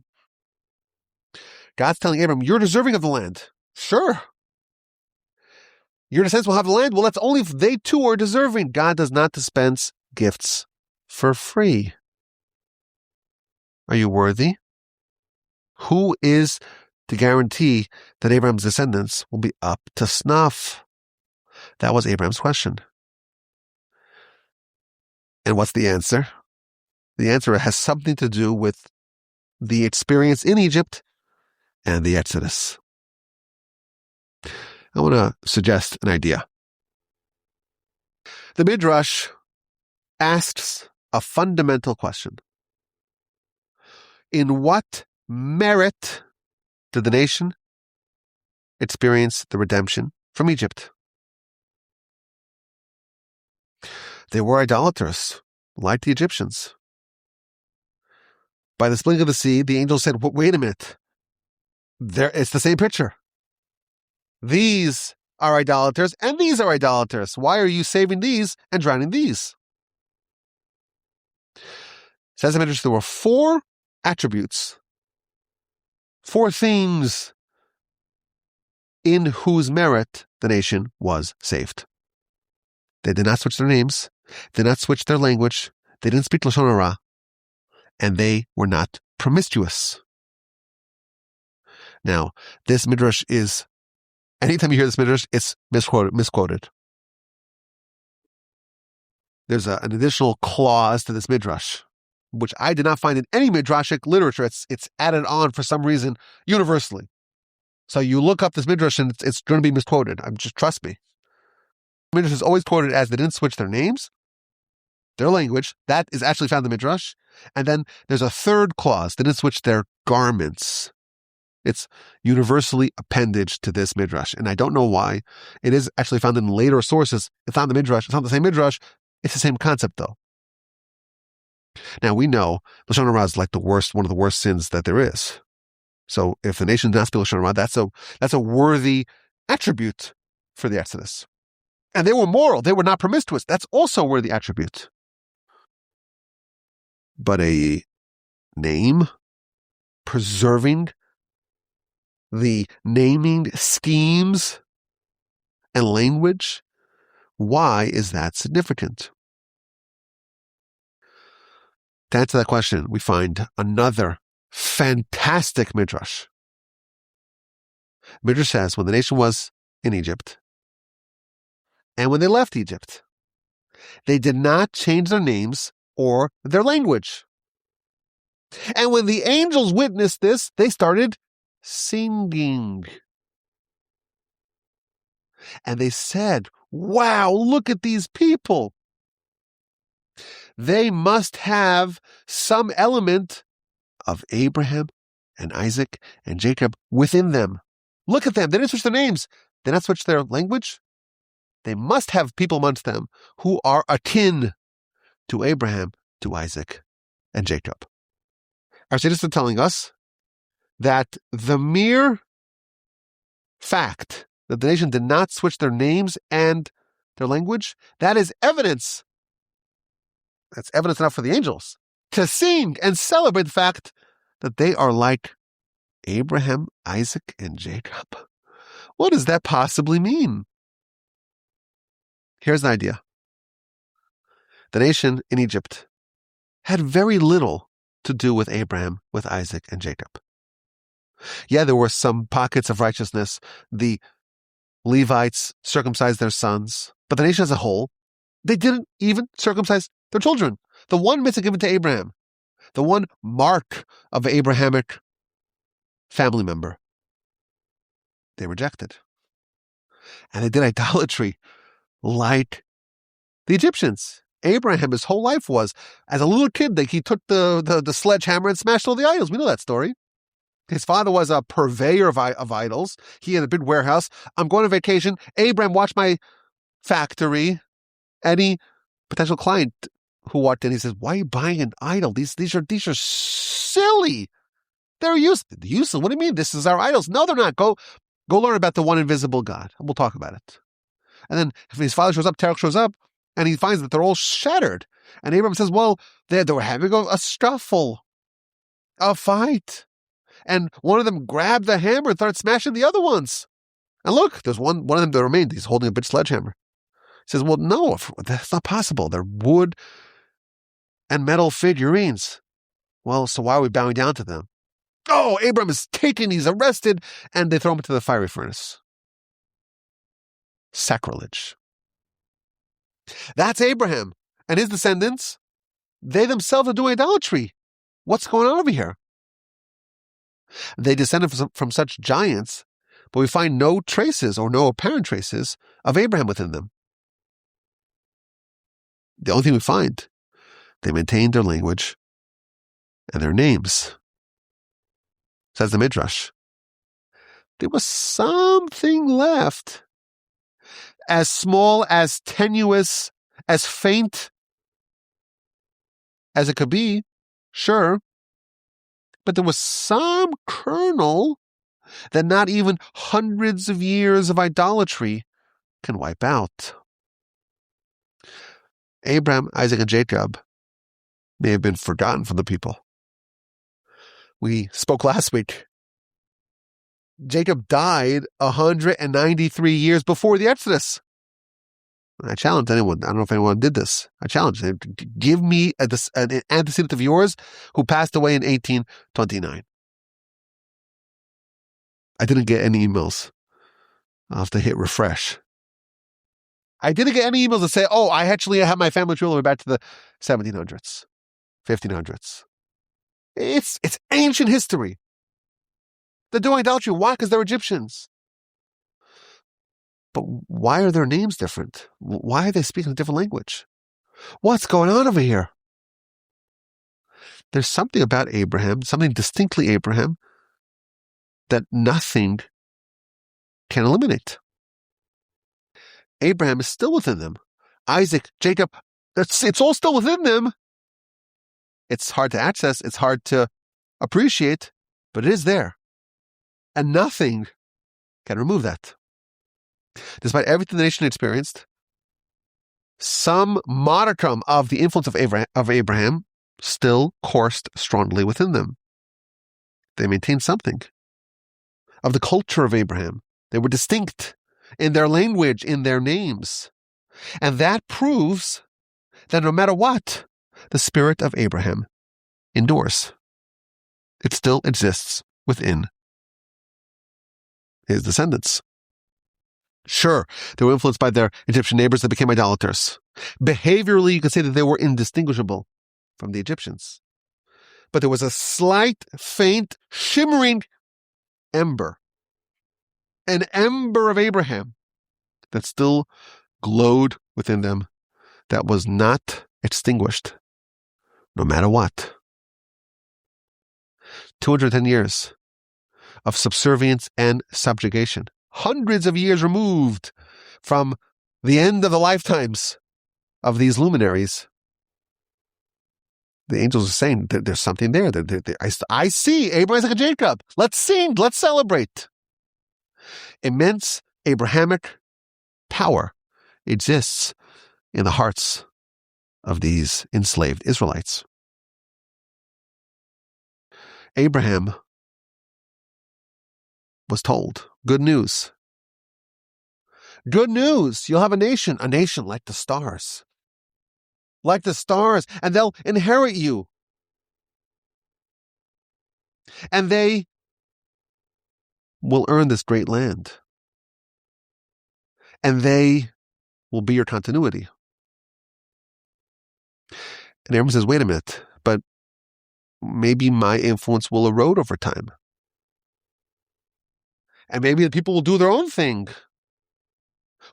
God's telling Abraham, you're deserving of the land. Sure. Your descendants will have the land. Well, that's only if they too are deserving. God does not dispense gifts for free. Are you worthy? Who is to guarantee that Abraham's descendants will be up to snuff? That was Abraham's question. And what's the answer? The answer has something to do with the experience in Egypt and the Exodus. I want to suggest an idea. The Midrash asks a fundamental question. In what merit did the nation experience the redemption from Egypt? They were idolaters, like the Egyptians. By the splitting of the sea, the angel said, wait a minute. It's the same picture. These are idolaters, and these are idolaters. Why are you saving these and drowning these? Says the Midrash, there were 4 attributes, 4 things in whose merit the nation was saved. They did not switch their names, did not switch their language, they didn't speak Lashon Hara, and they were not promiscuous. Now, this Midrash is, anytime you hear this Midrash, it's misquoted. There's an additional clause to this Midrash, which I did not find in any Midrashic literature. It's added on for some reason universally. So you look up this Midrash and it's going to be misquoted. Just trust me. Midrash is always quoted as they didn't switch their names, their language. That is actually found in the Midrash. And then there's a third clause. They didn't switch their garments. It's universally appended to this Midrash. And I don't know why. It is actually found in later sources. It's not in the Midrash. It's not the same Midrash. It's the same concept, though. Now, we know Lashon Hara is like one of the worst sins that there is. So if the nation does not speak Lashon Hara, that's a worthy attribute for the Exodus. And they were moral. They were not promiscuous. That's also a worthy attribute. But a name, preserving the naming schemes and language, why is that significant? To answer that question, we find another fantastic Midrash. Midrash says when the nation was in Egypt and when they left Egypt, they did not change their names or their language. And when the angels witnessed this, they started singing. And they said, wow, look at these people. They must have some element of Abraham and Isaac and Jacob within them. Look at them. They didn't switch their names. They did not switch their language. They must have people amongst them who are akin to Abraham, to Isaac, and Jacob. Our sages are telling us that the mere fact that the nation did not switch their names and their language, that is evidence. That's evidence enough for the angels to sing and celebrate the fact that they are like Abraham, Isaac, and Jacob. What does that possibly mean? Here's the idea. The nation in Egypt had very little to do with Abraham, with Isaac, and Jacob. Yeah, there were some pockets of righteousness. The Levites circumcised their sons, but the nation as a whole, they didn't even circumcise their children. The one mitzvah given to Abraham, the one mark of an Abrahamic family member, they rejected. And they did idolatry like the Egyptians. Abraham, his whole life was, as a little kid, he took the sledgehammer and smashed all the idols. We know that story. His father was a purveyor of idols. He had a big warehouse. I'm going on vacation. Abraham, watch my factory. Any potential client who walked in, he says, "Why are you buying an idol? These are silly. They're useless. What do you mean? This is our idols." No, they're not. Go learn about the one invisible God. We'll talk about it. And then if his father shows up, Terach shows up, and he finds that they're all shattered. And Abraham says, well, they were having a scuffle, a fight. And one of them grabbed the hammer and started smashing the other ones. And look, there's one of them that remained. He's holding a big sledgehammer. He says, well, no, that's not possible. They're wood and metal figurines. Well, so why are we bowing down to them? Oh, Abraham is taken, he's arrested, and they throw him into the fiery furnace. Sacrilege. That's Abraham and his descendants. They themselves are doing idolatry. What's going on over here? They descended from such giants, but we find no traces or no apparent traces of Abraham within them. The only thing we find They maintained their language and their names. Says the Midrash. There was something left, as small, as tenuous, as faint as it could be, sure, but there was some kernel that not even hundreds of years of idolatry can wipe out. Abraham, Isaac, and Jacob may have been forgotten from the people. We spoke last week. Jacob died 193 years before the Exodus. I challenge anyone. I don't know if anyone did this. I challenge them. Give me an antecedent of yours who passed away in 1829. I didn't get any emails. I'll have to hit refresh. I didn't get any emails that say, oh, I actually have my family tree all the way back to the 1700s, 1500s. It's ancient history. They're doing idolatry. Why? Because they're Egyptians. But why are their names different? Why are they speaking a different language? What's going on over here? There's something about Abraham, something distinctly Abraham, that nothing can eliminate. Abraham is still within them. Isaac, Jacob, it's all still within them. It's hard to access, it's hard to appreciate, but it is there. And nothing can remove that. Despite everything the nation experienced, some modicum of the influence of Abraham still coursed strongly within them. They maintained something of the culture of Abraham. They were distinct in their language, in their names. And that proves that no matter what, the spirit of Abraham endures. It still exists within his descendants. Sure, they were influenced by their Egyptian neighbors that became idolaters. Behaviorally, you could say that they were indistinguishable from the Egyptians. But there was a slight, faint, shimmering ember, an ember of Abraham that still glowed within them, that was not extinguished, no matter what. 210 years of subservience and subjugation. Hundreds of years removed from the end of the lifetimes of these luminaries. The angels are saying that there's something there. I see Abraham, Isaac, and Jacob. Let's sing. Let's celebrate. Immense Abrahamic power exists in the hearts of these enslaved Israelites. Abraham was told, good news. Good news. You'll have a nation like the stars. Like the stars, and they'll inherit you. And they will earn this great land. And they will be your continuity. And Abraham says, wait a minute, but maybe my influence will erode over time. And maybe the people will do their own thing.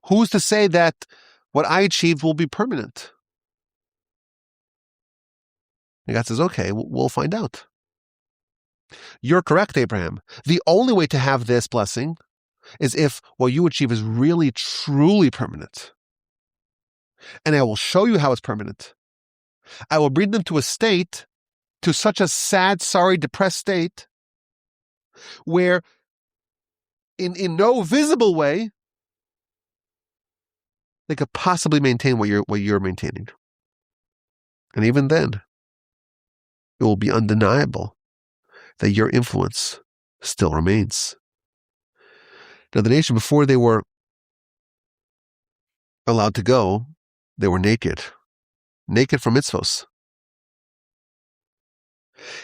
Who's to say that what I achieved will be permanent? And God says, okay, we'll find out. You're correct, Abraham. The only way to have this blessing is if what you achieve is really, truly permanent. And I will show you how it's permanent. I will bring them to a state, to such a sad, sorry, depressed state, where in no visible way they could possibly maintain what you're maintaining. And even then, it will be undeniable that your influence still remains. Now, the nation, before they were allowed to go, they were naked from mitzvos.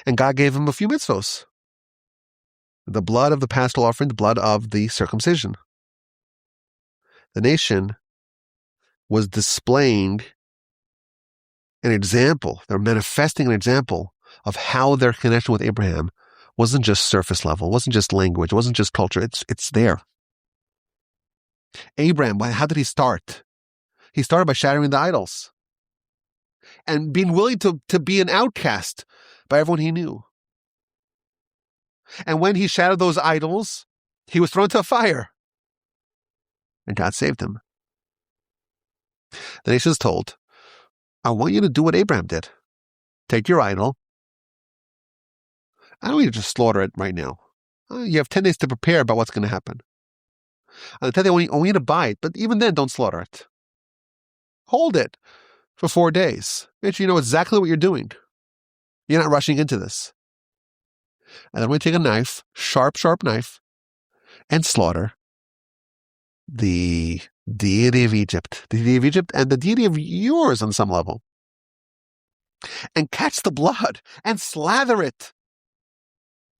And God gave them a few mitzvos. The blood of the paschal offering, the blood of the circumcision. The nation was displaying an example. They're manifesting an example of how their connection with Abraham wasn't just surface level, wasn't just language, wasn't just culture. It's there. Abraham, how did he start? He started by shattering the idols. and being willing to be an outcast by everyone he knew. And when he shattered those idols, he was thrown into a fire. And God saved him. The nation is told, I want you to do what Abraham did. Take your idol. I don't want you to just slaughter it right now. You have 10 days to prepare about what's going to happen. On the 10th day, I want you to buy it, but even then, don't slaughter it. Hold it for 4 days. Make sure you know exactly what you're doing. You're not rushing into this. And then I'm going to take a knife, sharp knife, and slaughter the deity of Egypt, and the deity of yours on some level. And catch the blood and slather it.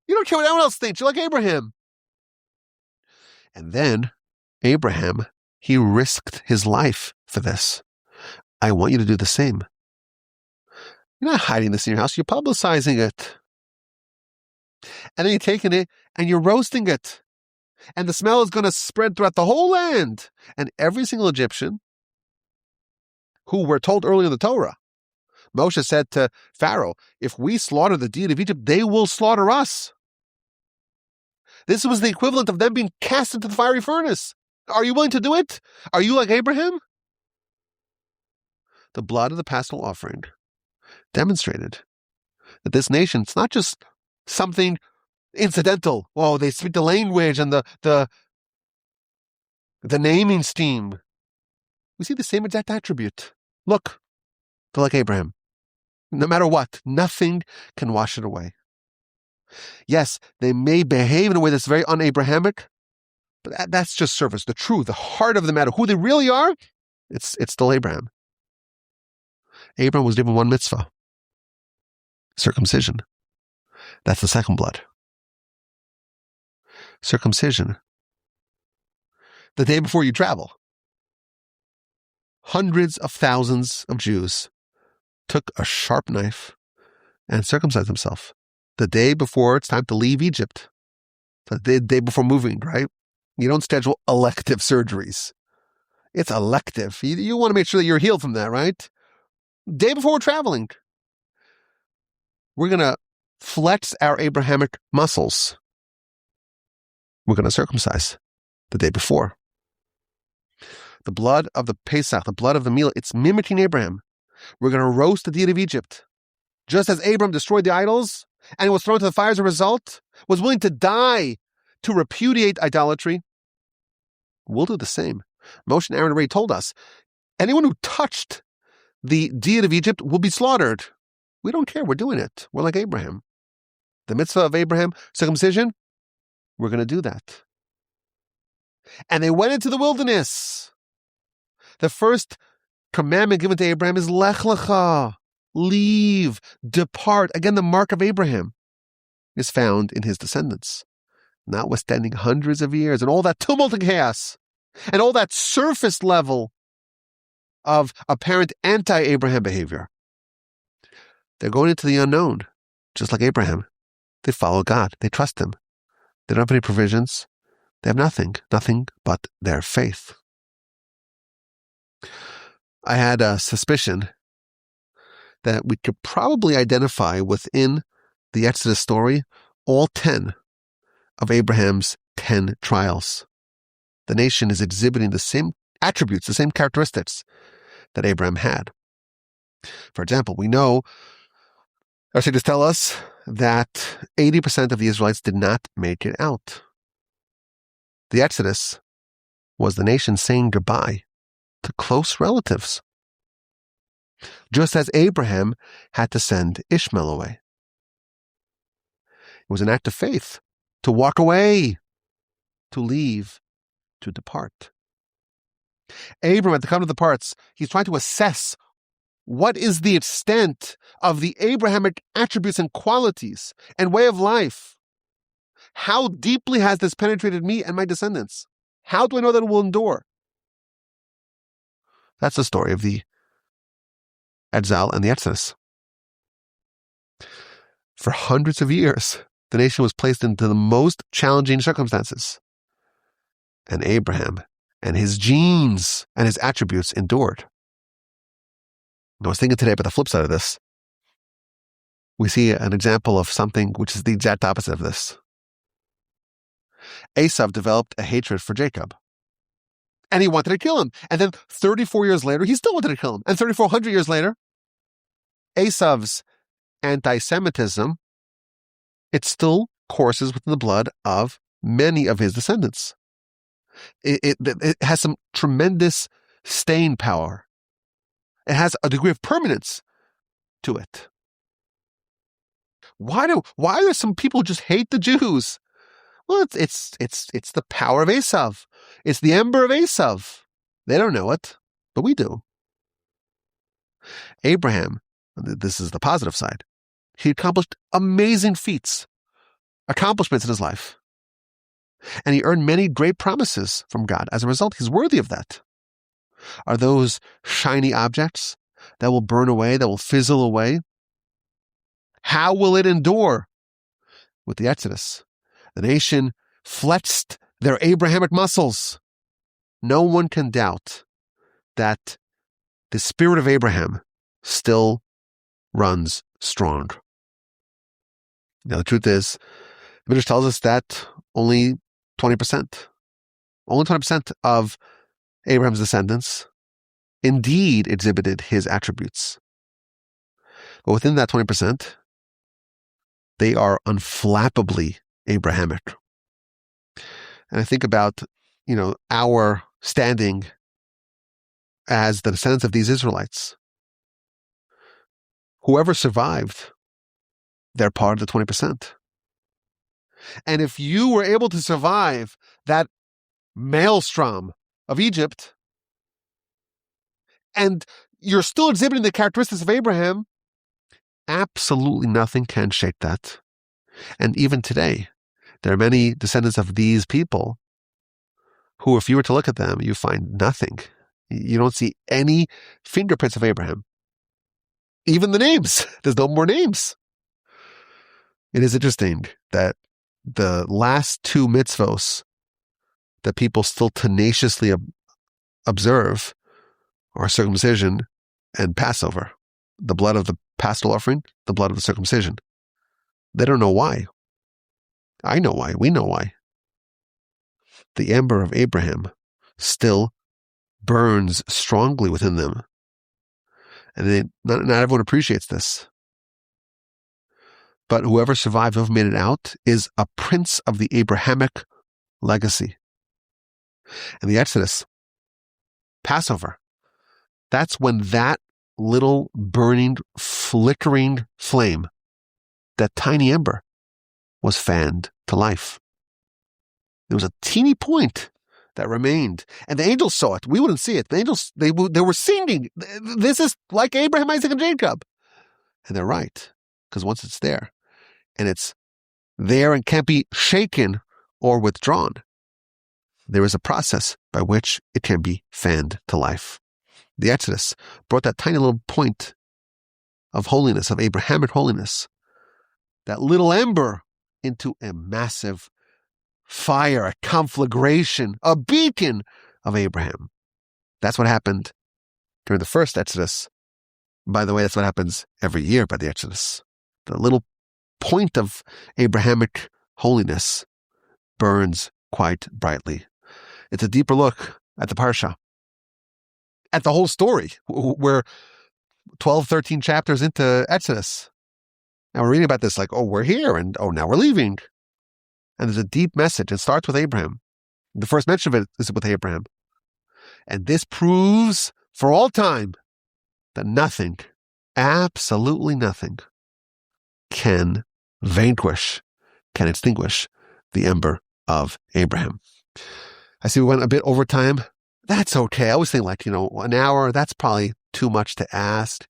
You don't care what anyone else thinks. You're like Abraham. And then Abraham, he risked his life for this. I want you to do the same. You're not hiding this in your house. You're publicizing it. And then you're taking it and you're roasting it. And the smell is going to spread throughout the whole land. And every single Egyptian who we're told earlier in the Torah, Moshe said to Pharaoh, if we slaughter the deity of Egypt, they will slaughter us. This was the equivalent of them being cast into the fiery furnace. Are you willing to do it? Are you like Abraham? The blood of the Paschal offering demonstrated that this nation, it's not just something incidental. Oh, they speak the language and the naming scheme. We see the same exact attribute. Look, they're like Abraham. No matter what, nothing can wash it away. Yes, they may behave in a way that's very un-Abrahamic, but that's just surface. The truth, the heart of the matter, who they really are, it's still Abraham. Abraham was given one mitzvah, circumcision. That's the second blood. Circumcision. The day before you travel, hundreds of thousands of Jews took a sharp knife and circumcised themselves. The day before it's time to leave Egypt. The day before moving, right? You don't schedule elective surgeries. It's elective. You want to make sure that you're healed from that, right? Day before we're traveling. We're going to flex our Abrahamic muscles. We're going to circumcise the day before. The blood of the Pesach, the blood of the meal, it's mimicking Abraham. We're going to roast the deity of Egypt. Just as Abraham destroyed the idols and was thrown to the fire as a result, was willing to die to repudiate idolatry, we'll do the same. Moshe and Aaron already told us, anyone who touched the deity of Egypt will be slaughtered. We don't care. We're doing it. We're like Abraham. The mitzvah of Abraham, circumcision, we're going to do that. And they went into the wilderness. The first commandment given to Abraham is Lech Lecha, leave, depart. Again, the mark of Abraham is found in his descendants. Notwithstanding hundreds of years and all that tumult and chaos and all that surface level of apparent anti-Abraham behavior, they're going into the unknown, just like Abraham. They follow God. They trust him. They don't have any provisions. They have nothing but their faith. I had a suspicion that we could probably identify within the Exodus story all 10 of Abraham's 10 trials. The nation is exhibiting the same attributes, the same characteristics that Abraham had. For example, we know, our sages tell us that 80% of the Israelites did not make it out. The Exodus was the nation saying goodbye to close relatives, just as Abraham had to send Ishmael away. It was an act of faith to walk away, to leave, to depart. Abram, at the coming of the parts, he's trying to assess what is the extent of the Abrahamic attributes and qualities and way of life. How deeply has this penetrated me and my descendants? How do I know that it will endure? That's the story of the exile and the Exodus. For hundreds of years, the nation was placed into the most challenging circumstances. And Abraham and his genes and his attributes endured. I was thinking today about the flip side of this. We see an example of something which is the exact opposite of this. Esau developed a hatred for Jacob. And he wanted to kill him. And then 34 years later, he still wanted to kill him. And 3,400 years later, Esau's anti-Semitism, it still courses within the blood of many of his descendants. It has some tremendous staying power. It has a degree of permanence to it. Why do some people just hate the Jews? Well, it's the power of Esau. It's the ember of Esau. They don't know it, but we do. Abraham, this is the positive side, he accomplished amazing feats, accomplishments in his life. And he earned many great promises from God. As a result, he's worthy of that. Are those shiny objects that will burn away, that will fizzle away? How will it endure? With the Exodus, the nation flexed their Abrahamic muscles. No one can doubt that the spirit of Abraham still runs strong. Now, the truth is, the Midrash tells us that only 20% of Abraham's descendants indeed exhibited his attributes. But within that 20%, they are unflappably Abrahamic. And I think about, our standing as the descendants of these Israelites. Whoever survived, they're part of the 20%. And if you were able to survive that maelstrom of Egypt, and you're still exhibiting the characteristics of Abraham, absolutely nothing can shake that. And even today, there are many descendants of these people who, if you were to look at them, you find nothing. You don't see any fingerprints of Abraham. Even the names. There's no more names. It is interesting that the last two mitzvos that people still tenaciously observe are circumcision and Passover. The blood of the paschal offering, the blood of the circumcision. They don't know why. I know why. We know why. The ember of Abraham still burns strongly within them. And not everyone appreciates this. But whoever survived, whoever made it out, is a prince of the Abrahamic legacy. And the Exodus, Passover, that's when that little burning, flickering flame, that tiny ember, was fanned to life. There was a teeny point that remained, and the angels saw it. We wouldn't see it. The angels, they were singing, "This is like Abraham, Isaac, and Jacob." And they're right, because once it's there, and it's there and can't be shaken or withdrawn, there is a process by which it can be fanned to life. The Exodus brought that tiny little point of holiness, of Abrahamic holiness, that little ember, into a massive fire, a conflagration, a beacon of Abraham. That's what happened during the first Exodus. By the way, that's what happens every year by the Exodus. The little point of Abrahamic holiness burns quite brightly. It's a deeper look at the Parsha, at the whole story. We're 12, 13 chapters into Exodus. Now we're reading about this like, we're here, and now we're leaving. And there's a deep message. It starts with Abraham. The first mention of it is with Abraham. And this proves for all time that nothing, absolutely nothing, can vanquish, can extinguish the ember of Abraham. I see we went a bit over time. That's okay. I always think an hour, that's probably too much to ask.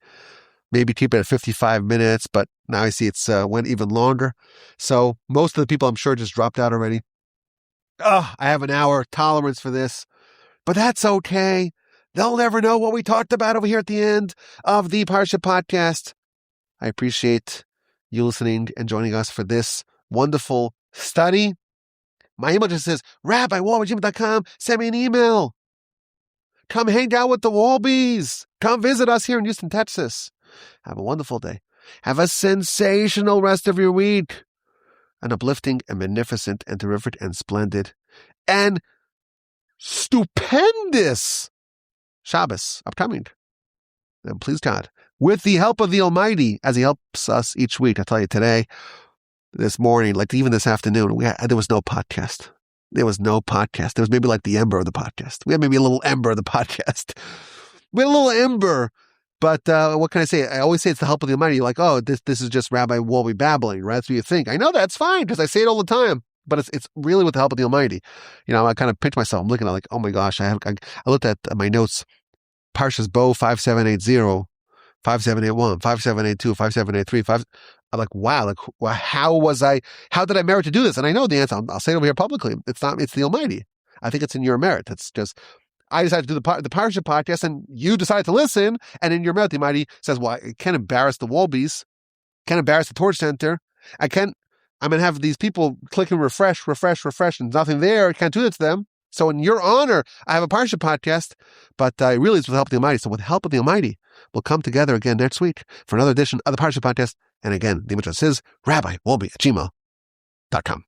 Maybe keep it at 55 minutes, but now I see it's went even longer. So most of the people, I'm sure, just dropped out already. I have an hour tolerance for this, but that's okay. They'll never know what we talked about over here at the end of the Parsha Podcast. I appreciate you listening and joining us for this wonderful study. My email just says, rabbi@gmail.com. Send me an email. Come hang out with the Wolbies. Come visit us here in Houston, Texas. Have a wonderful day. Have a sensational rest of your week. An uplifting and magnificent and terrific and splendid and stupendous Shabbos upcoming. And please God, with the help of the Almighty, as He helps us each week. I tell you, today, this morning, like even this afternoon, there was no podcast. There was no podcast. There was maybe like the ember of the podcast. We had maybe a little ember of the podcast. We had a little ember. But what can I say? I always say it's the help of the Almighty. You're like, oh, this is just Rabbi Wolby babbling, right? That's what you think. I know that's fine because I say it all the time. But it's really with the help of the Almighty. I kind of pinch myself. I'm looking at like, oh my gosh, I looked at my notes. Parshas Bo 5780, 5781, 5782, 5783. I'm like, wow, how did I merit to do this? And I know the answer. I'll say it over here publicly. It's the Almighty. I think it's in your merit. It's just, I decided to do the Parsha podcast, and you decided to listen, and in your merit, the Almighty says, well, I can't embarrass the Wolbies, can't embarrass the Torch Center, I'm going to have these people click and refresh, and nothing there, I can't do that to them. So in your honor, I have a Parsha podcast, but really it's with the help of the Almighty. So with the help of the Almighty, we'll come together again next week for another edition of the Parsha Podcast. And again, the image says, rabbiwolby@gmail.com.